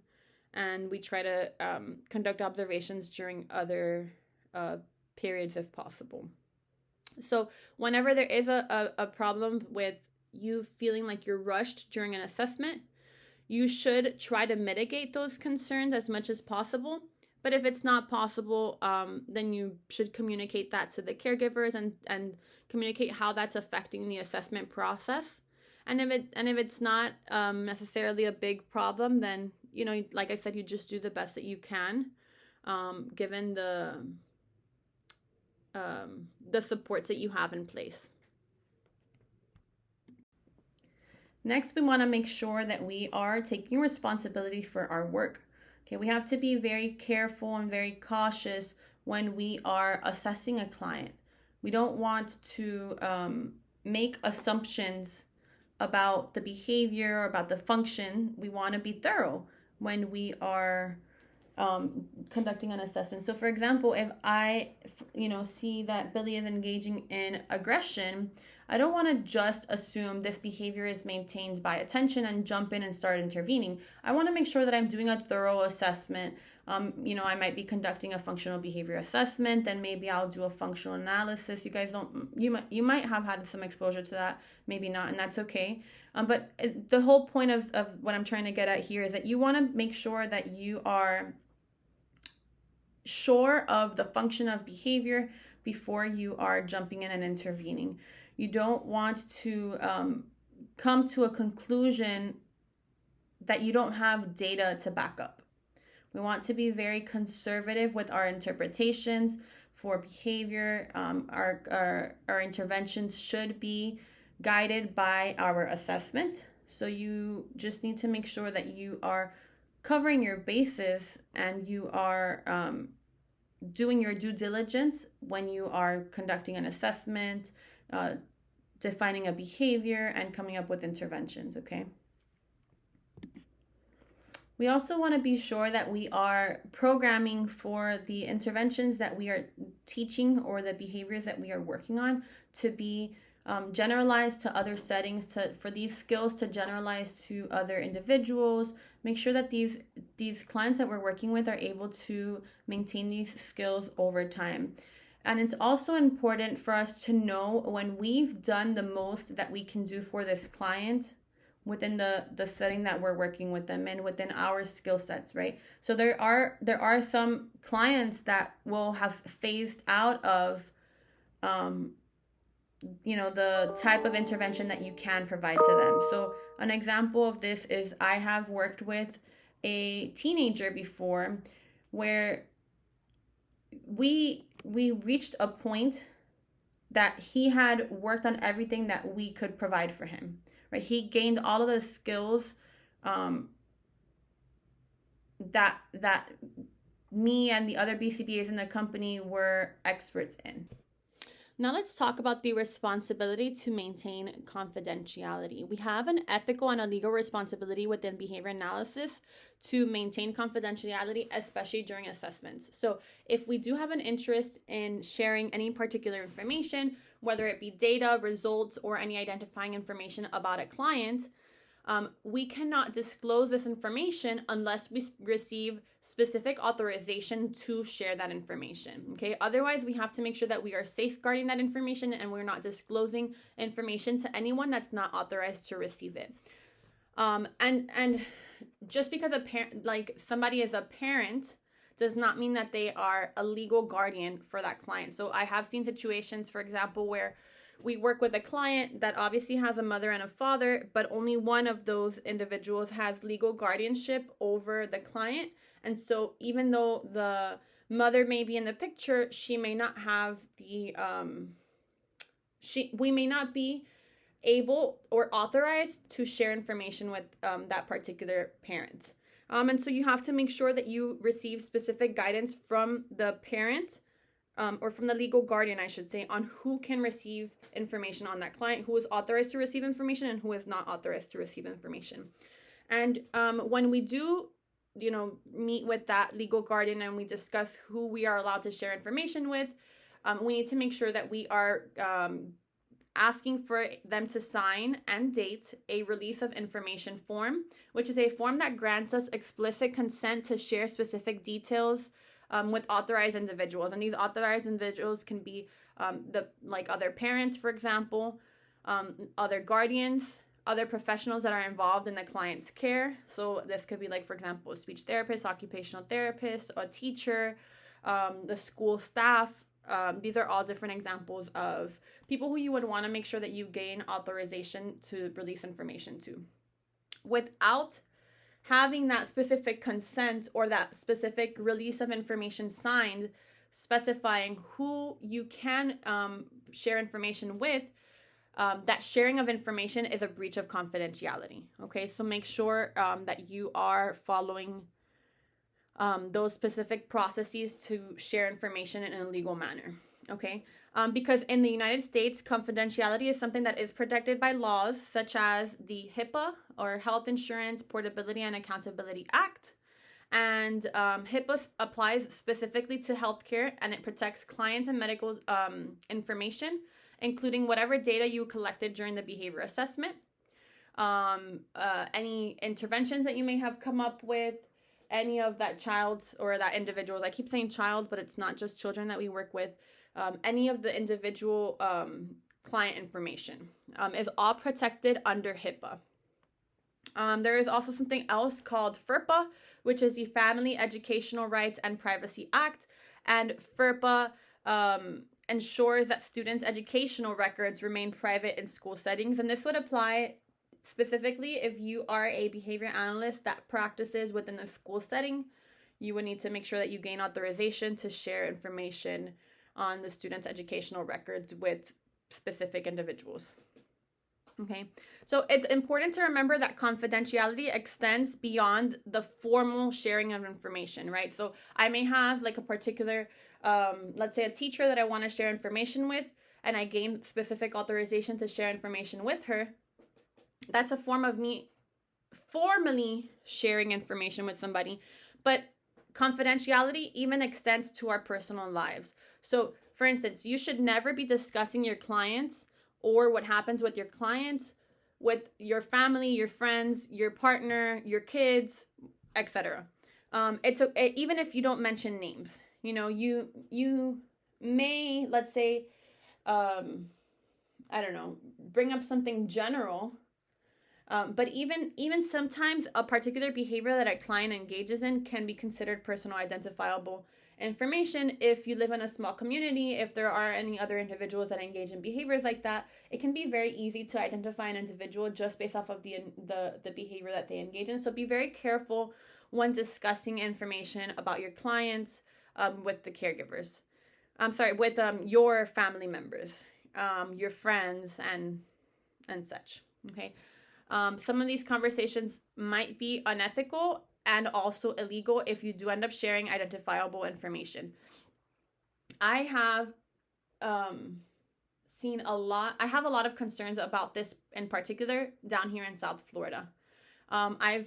and we try to conduct observations during other periods if possible. So whenever there is a problem with you feeling like you're rushed during an assessment, You should try to mitigate those concerns as much as possible. But if it's not possible, then you should communicate that to the caregivers and communicate how that's affecting the assessment process. And if it's not necessarily a big problem, then, you know, like I said, you just do the best that you can, given the supports that you have in place. Next, we want to make sure that we are taking responsibility for our work. Okay, we have to be very careful and very cautious when we are assessing a client. We don't want to make assumptions about the behavior, about the function. We want to be thorough when we are conducting an assessment. So for example, if I, see that Billy is engaging in aggression, I don't want to just assume this behavior is maintained by attention and jump in and start intervening. I want to make sure that I'm doing a thorough assessment. I might be conducting a functional behavior assessment, then maybe I'll do a functional analysis. You guys you might have had some exposure to that, maybe not, and that's okay. But the whole point of what I'm trying to get at here is that you want to make sure that you are sure of the function of behavior before you are jumping in and intervening. You don't want to come to a conclusion that you don't have data to back up. We want to be very conservative with our interpretations for behavior. Our interventions should be guided by our assessment. So you just need to make sure that you are covering your bases and you are doing your due diligence when you are conducting an assessment, defining a behavior, and coming up with interventions, okay? We also want to be sure that we are programming for the interventions that we are teaching or the behaviors that we are working on to be generalized to other settings, for these skills to generalize to other individuals. Make sure that these clients that we're working with are able to maintain these skills over time. And it's also important for us to know when we've done the most that we can do for this client within the setting that we're working with them and within our skill sets, right? So there are some clients that will have phased out of the type of intervention that you can provide to them. So an example of this is I have worked with a teenager before where we reached a point that he had worked on everything that we could provide for him, right? He gained all of the skills that me and the other BCBAs in the company were experts in. Now let's talk about the responsibility to maintain confidentiality. We have an ethical and a legal responsibility within behavior analysis to maintain confidentiality, especially during assessments. So if we do have an interest in sharing any particular information, whether it be data, results, or any identifying information about a client, we cannot disclose this information unless we receive specific authorization to share that information, okay? Otherwise, we have to make sure that we are safeguarding that information and we're not disclosing information to anyone that's not authorized to receive it. And just because somebody is a parent does not mean that they are a legal guardian for that client. So I have seen situations, for example, where we work with a client that obviously has a mother and a father, but only one of those individuals has legal guardianship over the client. And so even though the mother may be in the picture, she may not have we may not be able or authorized to share information with that particular parent. And so you have to make sure that you receive specific guidance from the parent, or from the legal guardian, I should say, on who can receive information on that client, who is authorized to receive information and who is not authorized to receive information. And when we do, meet with that legal guardian and we discuss who we are allowed to share information with, we need to make sure that we are asking for them to sign and date a release of information form, which is a form that grants us explicit consent to share specific details with authorized individuals. And these authorized individuals can be other parents, for example, other guardians, other professionals that are involved in the client's care. So this could be like, for example, a speech therapist, occupational therapist, a teacher, the school staff. These are all different examples of people who you would want to make sure that you gain authorization to release information to. Without having that specific consent or that specific release of information signed, specifying who you can share information with, that sharing of information is a breach of confidentiality. Okay, so make sure that you are following those specific processes to share information in a legal manner. Okay, because in the United States, confidentiality is something that is protected by laws such as the HIPAA, or Health Insurance Portability and Accountability Act. And HIPAA applies specifically to healthcare, and it protects clients and medical information, including whatever data you collected during the behavior assessment, any interventions that you may have come up with, any of that child's or that individual's, I keep saying child, but it's not just children that we work with, any of the individual client information is all protected under HIPAA. There is also something else called FERPA, which is the Family Educational Rights and Privacy Act. And FERPA ensures that students' educational records remain private in school settings. And this would apply specifically if you are a behavior analyst that practices within a school setting. You would need to make sure that you gain authorization to share information on the students' educational records with specific individuals. Okay, so it's important to remember that confidentiality extends beyond the formal sharing of information, right? So I may have like a particular, let's say a teacher that I want to share information with, and I gain specific authorization to share information with her. That's a form of me formally sharing information with somebody, but confidentiality even extends to our personal lives. So for instance, you should never be discussing your clients or what happens with your clients, with your family, your friends, your partner, your kids, etc. It's even if you don't mention names. You know, you may, let's say, I don't know, bring up something general, but even sometimes a particular behavior that a client engages in can be considered personal identifiable information. If you live in a small community, if there are any other individuals that engage in behaviors like that, it can be very easy to identify an individual just based off of the behavior that they engage in. So be very careful when discussing information about your clients with the caregivers. With your family members, your friends, and such. Okay. Some of these conversations might be unethical and also illegal if you do end up sharing identifiable information. I have seen a lot. I have a lot of concerns about this in particular down here in South Florida. I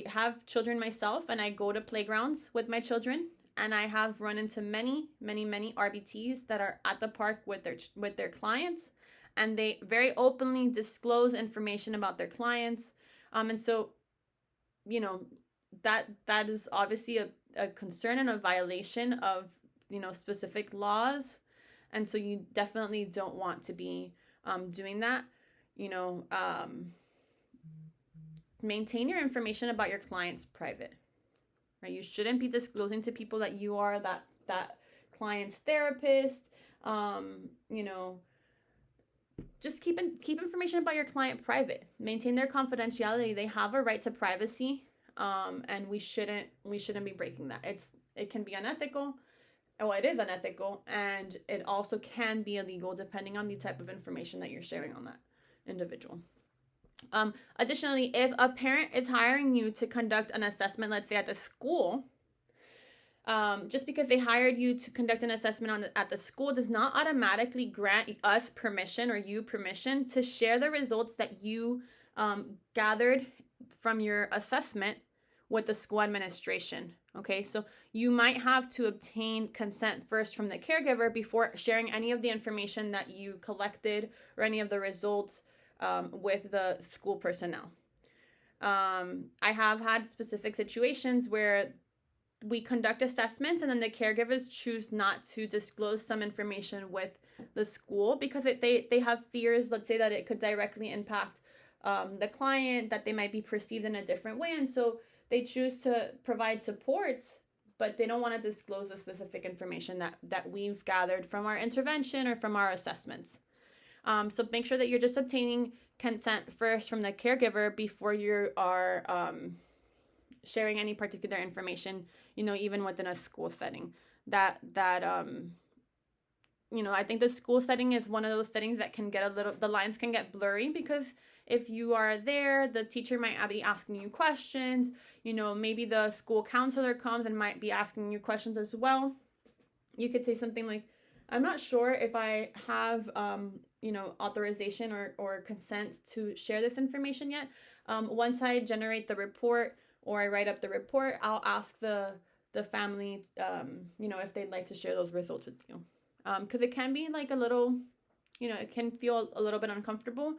have children myself, and I go to playgrounds with my children, and I have run into many RBTs that are at the park with their clients, and they very openly disclose information about their clients. And so, you know, that is obviously a concern and a violation of, you know, specific laws. And so you definitely don't want to be doing that. You know, maintain your information about your clients private, right? You shouldn't be disclosing to people that you are that client's therapist. You know, just keep information about your client private. Maintain their confidentiality. They have a right to privacy, and we shouldn't be breaking that. It can be unethical. Well, it is unethical, and it also can be illegal depending on the type of information that you're sharing on that individual. Additionally, if a parent is hiring you to conduct an assessment, let's say at the school, just because they hired you to conduct an assessment at the school does not automatically grant us permission or you permission to share the results that you gathered from your assessment with the school administration. Okay, so you might have to obtain consent first from the caregiver before sharing any of the information that you collected or any of the results with the school personnel. I have had specific situations where we conduct assessments and then the caregivers choose not to disclose some information with the school because they have fears, let's say, that it could directly impact the client, that they might be perceived in a different way. And so they choose to provide supports, but they don't want to disclose the specific information that we've gathered from our intervention or from our assessments. So make sure that you're just obtaining consent first from the caregiver before you are sharing any particular information, even within a school setting. I think the school setting is one of those settings that can get the lines can get blurry, because if you are there, the teacher might be asking you questions, maybe the school counselor comes and might be asking you questions as well. You could say something like, I'm not sure if I have, authorization or consent to share this information yet. Once I generate the report or I write up the report, I'll ask the family, if they'd like to share those results with you. Because it can be like a little, it can feel a little bit uncomfortable.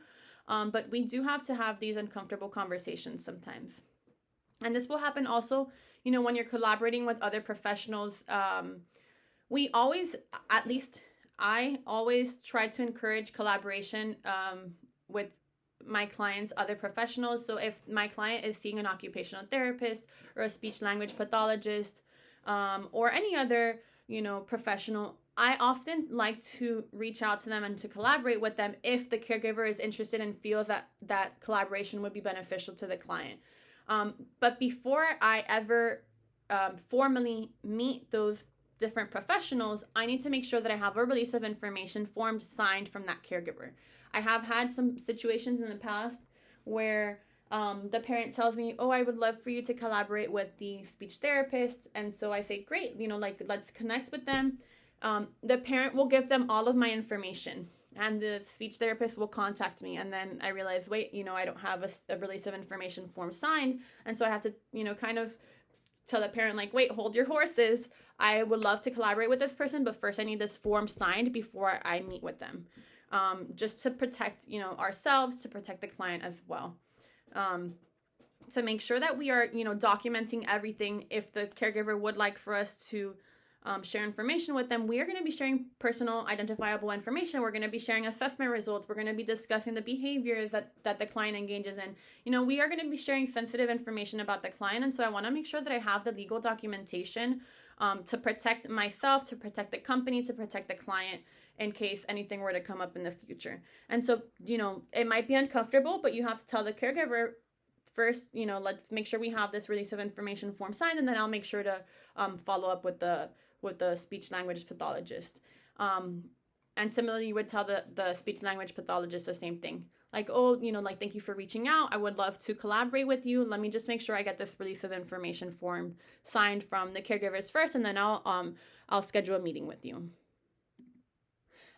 But we do have to have these uncomfortable conversations sometimes. And this will happen also, when you're collaborating with other professionals. We always, at least I always try to encourage collaboration with my clients' other professionals. So if my client is seeing an occupational therapist or a speech language pathologist, or any other, professional, I often like to reach out to them and to collaborate with them if the caregiver is interested and feels that collaboration would be beneficial to the client. But before I ever formally meet those different professionals, I need to make sure that I have a release of information form signed from that caregiver. I have had some situations in the past where the parent tells me, oh, I would love for you to collaborate with the speech therapist. And so I say, great, let's connect with them. The parent will give them all of my information and the speech therapist will contact me. And then I realize, wait, I don't have a release of information form signed. And so I have to, kind of tell the parent, like, wait, hold your horses. I would love to collaborate with this person, but first I need this form signed before I meet with them. Just to protect, ourselves, to protect the client as well. To make sure that we are, documenting everything. If the caregiver would like for us to share information with them, we are going to be sharing personal identifiable information. We're going to be sharing assessment results. We're going to be discussing the behaviors that the client engages in. We are going to be sharing sensitive information about the client. And so I want to make sure that I have the legal documentation to protect myself, to protect the company, to protect the client in case anything were to come up in the future. And so, it might be uncomfortable, but you have to tell the caregiver first, let's make sure we have this release of information form signed, and then I'll make sure to follow up with the speech language pathologist. And similarly, you would tell the speech language pathologist the same thing. Like, oh, thank you for reaching out. I would love to collaborate with you. Let me just make sure I get this release of information form signed from the caregivers first, and then I'll schedule a meeting with you.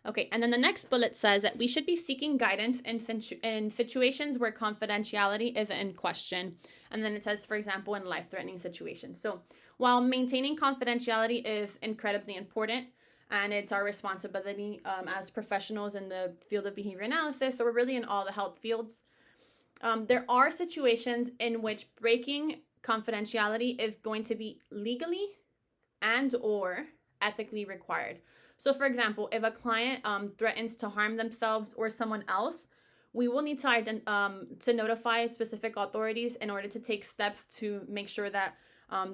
Okay, and then the next bullet says that we should be seeking guidance in situations where confidentiality is in question. And then it says, for example, in life-threatening situations. So while maintaining confidentiality is incredibly important, and it's our responsibility as professionals in the field of behavior analysis, or really in all the health fields, there are situations in which breaking confidentiality is going to be legally and or ethically required. So for example, if a client threatens to harm themselves or someone else, we will need to notify specific authorities in order to take steps to make sure that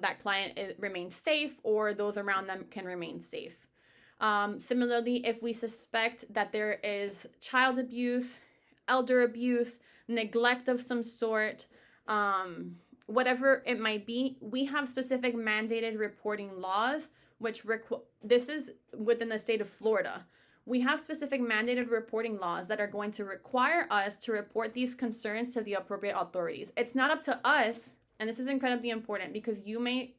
that client remains safe or those around them can remain safe. Similarly, if we suspect that there is child abuse, elder abuse, neglect of some sort, whatever it might be, we have specific mandated reporting laws, which this is within the state of Florida. We have specific mandated reporting laws that are going to require us to report these concerns to the appropriate authorities. It's not up to us, and this is incredibly important because you may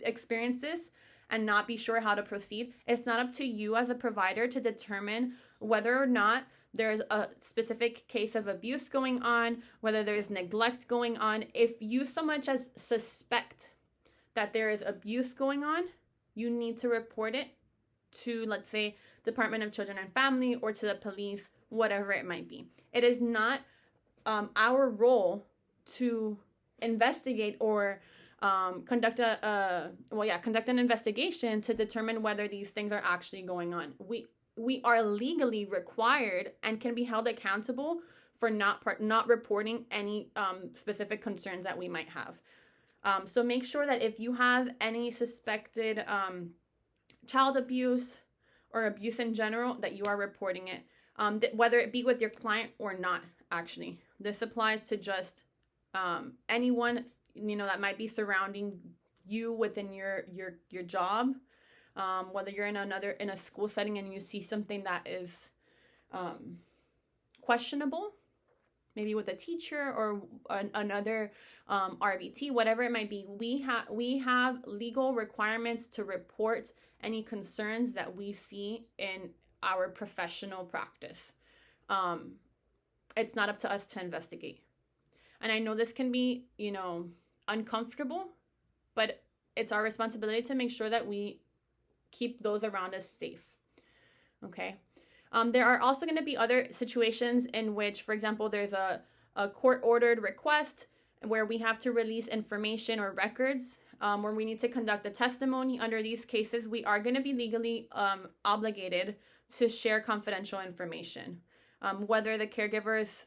experience this and not be sure how to proceed. It's not up to you as a provider to determine whether or not there's a specific case of abuse going on, whether there's neglect going on. If you so much as suspect that there is abuse going on, you need to report it to, let's say, Department of Children and Family or to the police, whatever it might be. It is not our role to investigate or conduct an investigation to determine whether these things are actually going on. We are legally required and can be held accountable for not reporting any specific concerns that we might have. So make sure that if you have any suspected child abuse or abuse in general, that you are reporting it, whether it be with your client or not. Actually, this applies to just anyone that might be surrounding you within your job. Whether you're in a school setting and you see something that is questionable, maybe with a teacher or another RBT, whatever it might be, we have legal requirements to report any concerns that we see in our professional practice. It's not up to us to investigate. And I know this can be, uncomfortable, but it's our responsibility to make sure that we keep those around us safe. Okay. There are also going to be other situations in which, for example, there's a court-ordered request where we have to release information or records, where we need to conduct a testimony. Under these cases, we are going to be legally obligated to share confidential information, whether the caregivers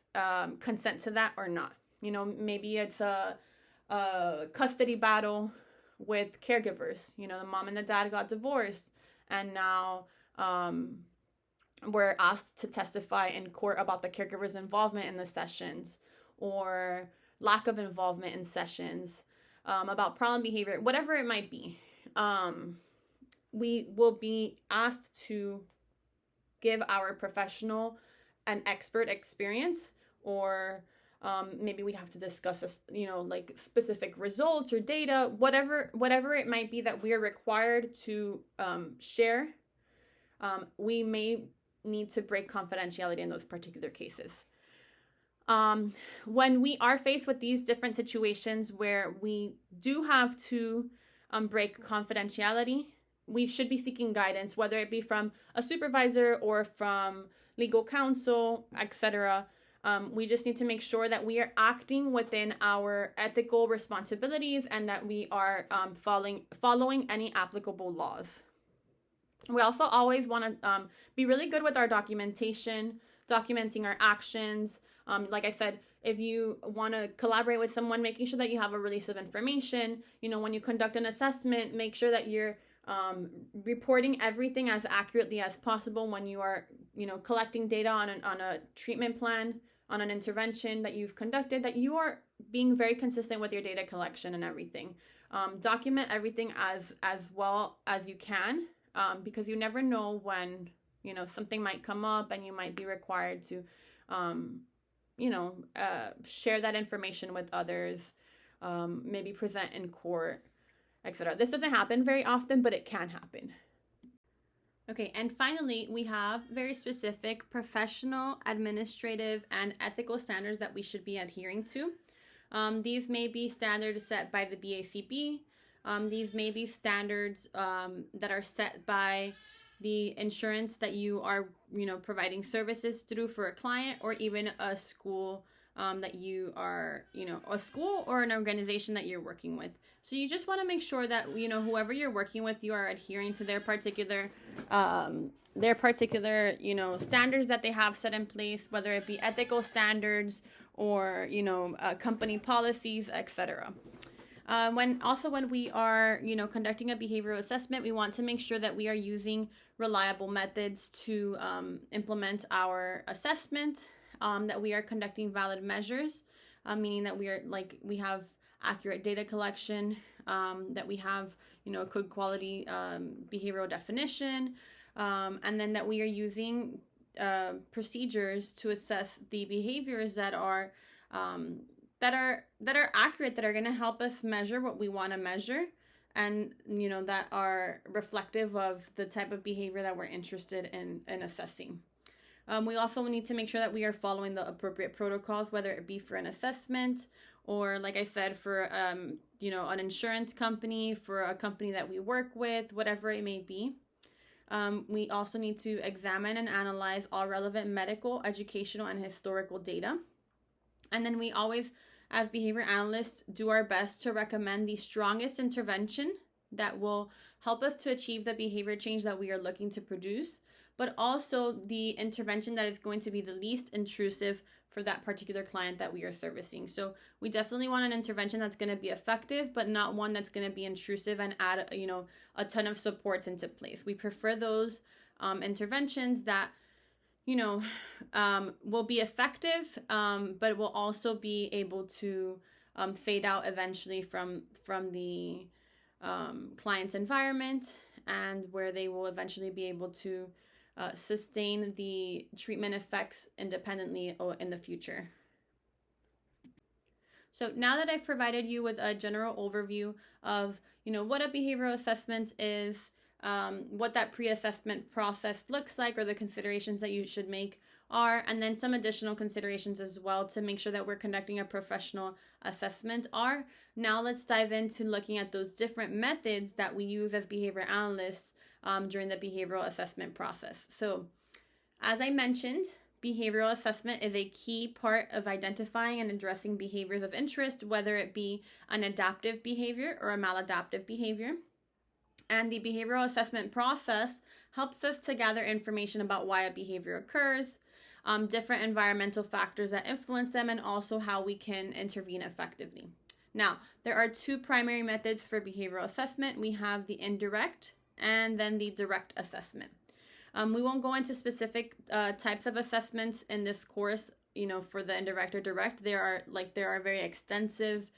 consent to that or not. Maybe it's a custody battle with caregivers. The mom and the dad got divorced, and now we're asked to testify in court about the caregiver's involvement in the sessions or lack of involvement in sessions, about problem behavior, whatever it might be. We will be asked to give our professional and expert experience, or maybe we have to discuss, like specific results or data, whatever it might be that we are required to share. We may need to break confidentiality in those particular cases. When we are faced with these different situations where we do have to break confidentiality, we should be seeking guidance, whether it be from a supervisor or from legal counsel, etc. We just need to make sure that we are acting within our ethical responsibilities and that we are following any applicable laws. We also always want to be really good with our documentation, documenting our actions. Like I said, if you want to collaborate with someone, making sure that you have a release of information. When you conduct an assessment, make sure that you're reporting everything as accurately as possible. When you are, collecting data on a treatment plan, on an intervention that you've conducted, that you are being very consistent with your data collection and everything. Document everything as well as you can. Because you never know when, something might come up and you might be required to, share that information with others, maybe present in court, etc. This doesn't happen very often, but it can happen. Okay, and finally, we have very specific professional, administrative, and ethical standards that we should be adhering to. These may be standards set by the BACB. These may be standards that are set by the insurance that you are, providing services through for a client, or even a school that you are, a school or an organization that you're working with. So you just want to make sure that, whoever you're working with, you are adhering to their particular, standards that they have set in place, whether it be ethical standards or, company policies, etc. When we are, conducting a behavioral assessment, we want to make sure that we are using reliable methods to implement our assessment, that we are conducting valid measures, meaning that we have accurate data collection, that we have, a good quality behavioral definition, and then that we are using procedures to assess the behaviors that are accurate, that are going to help us measure what we want to measure, and that are reflective of the type of behavior that we're interested in assessing. We also need to make sure that we are following the appropriate protocols, whether it be for an assessment or, like I said, for an insurance company, for a company that we work with, whatever it may be. We also need to examine and analyze all relevant medical, educational, and historical data. And then we always, as behavior analysts, do our best to recommend the strongest intervention that will help us to achieve the behavior change that we are looking to produce. but also the intervention that is going to be the least intrusive for that particular client that we are servicing. So we definitely want an intervention that's going to be effective, but not one that's going to be intrusive and add, a ton of supports into place. We prefer those interventions that will be effective, but will also be able to fade out eventually from the client's environment, and where they will eventually be able to sustain the treatment effects independently in the future. So now that I've provided you with a general overview of, what a behavioral assessment is, what that pre-assessment process looks like, or the considerations that you should make are, and then some additional considerations as well to make sure that we're conducting a professional assessment are. Now let's dive into looking at those different methods that we use as behavior analysts during the behavioral assessment process. So as I mentioned, behavioral assessment is a key part of identifying and addressing behaviors of interest, whether it be an adaptive behavior or a maladaptive behavior. And the behavioral assessment process helps us to gather information about why a behavior occurs, different environmental factors that influence them, and also how we can intervene effectively. Now, there are two primary methods for behavioral assessment. We have the indirect and then the direct assessment. We won't go into specific types of assessments in this course, for the indirect or direct. There are very extensive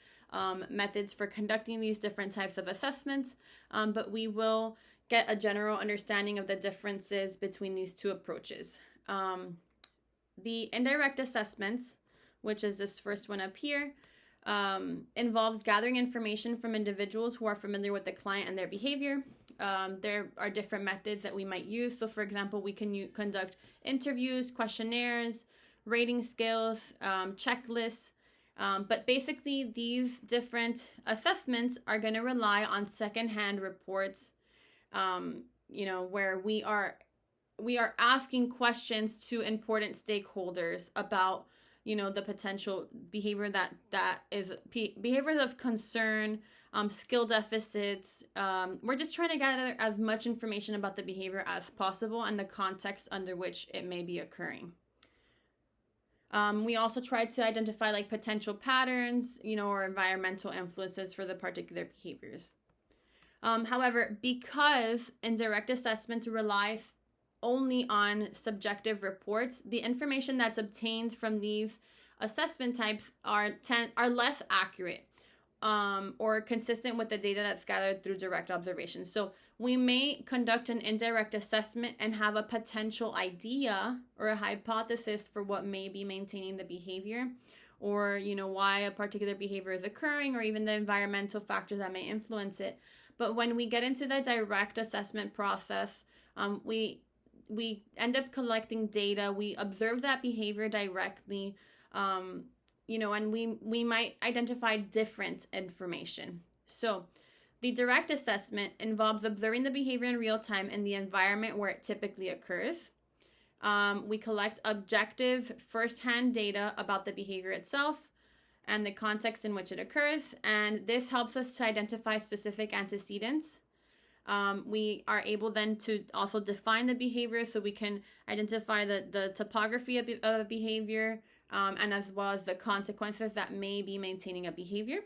methods for conducting these different types of assessments, but we will get a general understanding of the differences between these two approaches. The indirect assessments, which is this first one up here, involves gathering information from individuals who are familiar with the client and their behavior. There are different methods that we might use. So for example, we can conduct interviews, questionnaires, rating scales, checklists. But basically, these different assessments are going to rely on secondhand reports, where we are asking questions to important stakeholders about, the potential behavior that is behaviors of concern, skill deficits. We're just trying to gather as much information about the behavior as possible and the context under which it may be occurring. We also tried to identify potential patterns, or environmental influences for the particular behaviors. However, because indirect assessments relies only on subjective reports, the information that's obtained from these assessment types are less accurate or consistent with the data that's gathered through direct observation. So we may conduct an indirect assessment and have a potential idea or a hypothesis for what may be maintaining the behavior, or why a particular behavior is occurring, or even the environmental factors that may influence it. But when we get into the direct assessment process, we end up collecting data. We observe that behavior directly, and we might identify different information. So the direct assessment involves observing the behavior in real time in the environment where it typically occurs. We collect objective firsthand data about the behavior itself and the context in which it occurs, and this helps us to identify specific antecedents. We are able then to also define the behavior, so we can identify the topography of a behavior, and as well as the consequences that may be maintaining a behavior.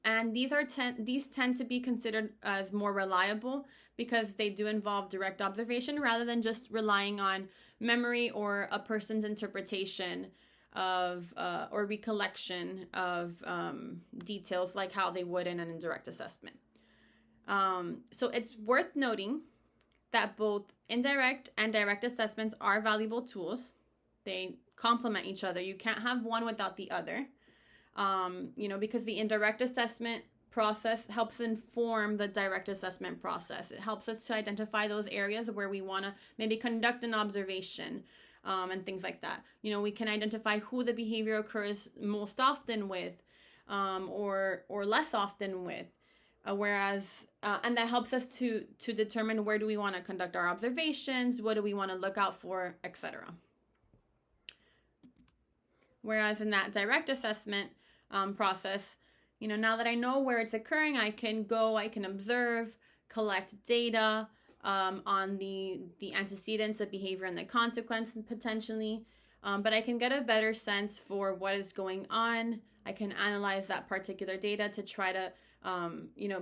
And these tend to be considered as more reliable because they do involve direct observation rather than just relying on memory or a person's interpretation of or recollection of details like how they would in an indirect assessment. So it's worth noting that both indirect and direct assessments are valuable tools. They complement each other. You can't have one without the other. Because the indirect assessment process helps inform the direct assessment process. It helps us to identify those areas where we want to maybe conduct an observation, and things like that. We can identify who the behavior occurs most often with, or less often with. And that helps us to determine where do we want to conduct our observations, what do we want to look out for, etc. Whereas in that direct assessment process, now that I know where it's occurring, I can observe, collect data, on the antecedents, the behavior, and the consequence potentially. But I can get a better sense for what is going on. I can analyze that particular data to try to,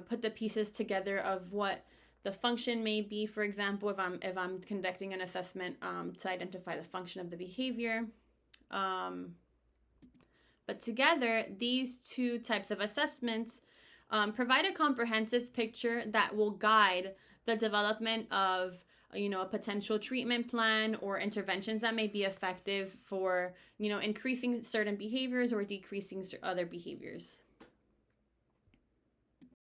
put the pieces together of what the function may be. For example, if I'm conducting an assessment to identify the function of the behavior. But together, these two types of assessments provide a comprehensive picture that will guide the development of a potential treatment plan or interventions that may be effective for increasing certain behaviors or decreasing other behaviors.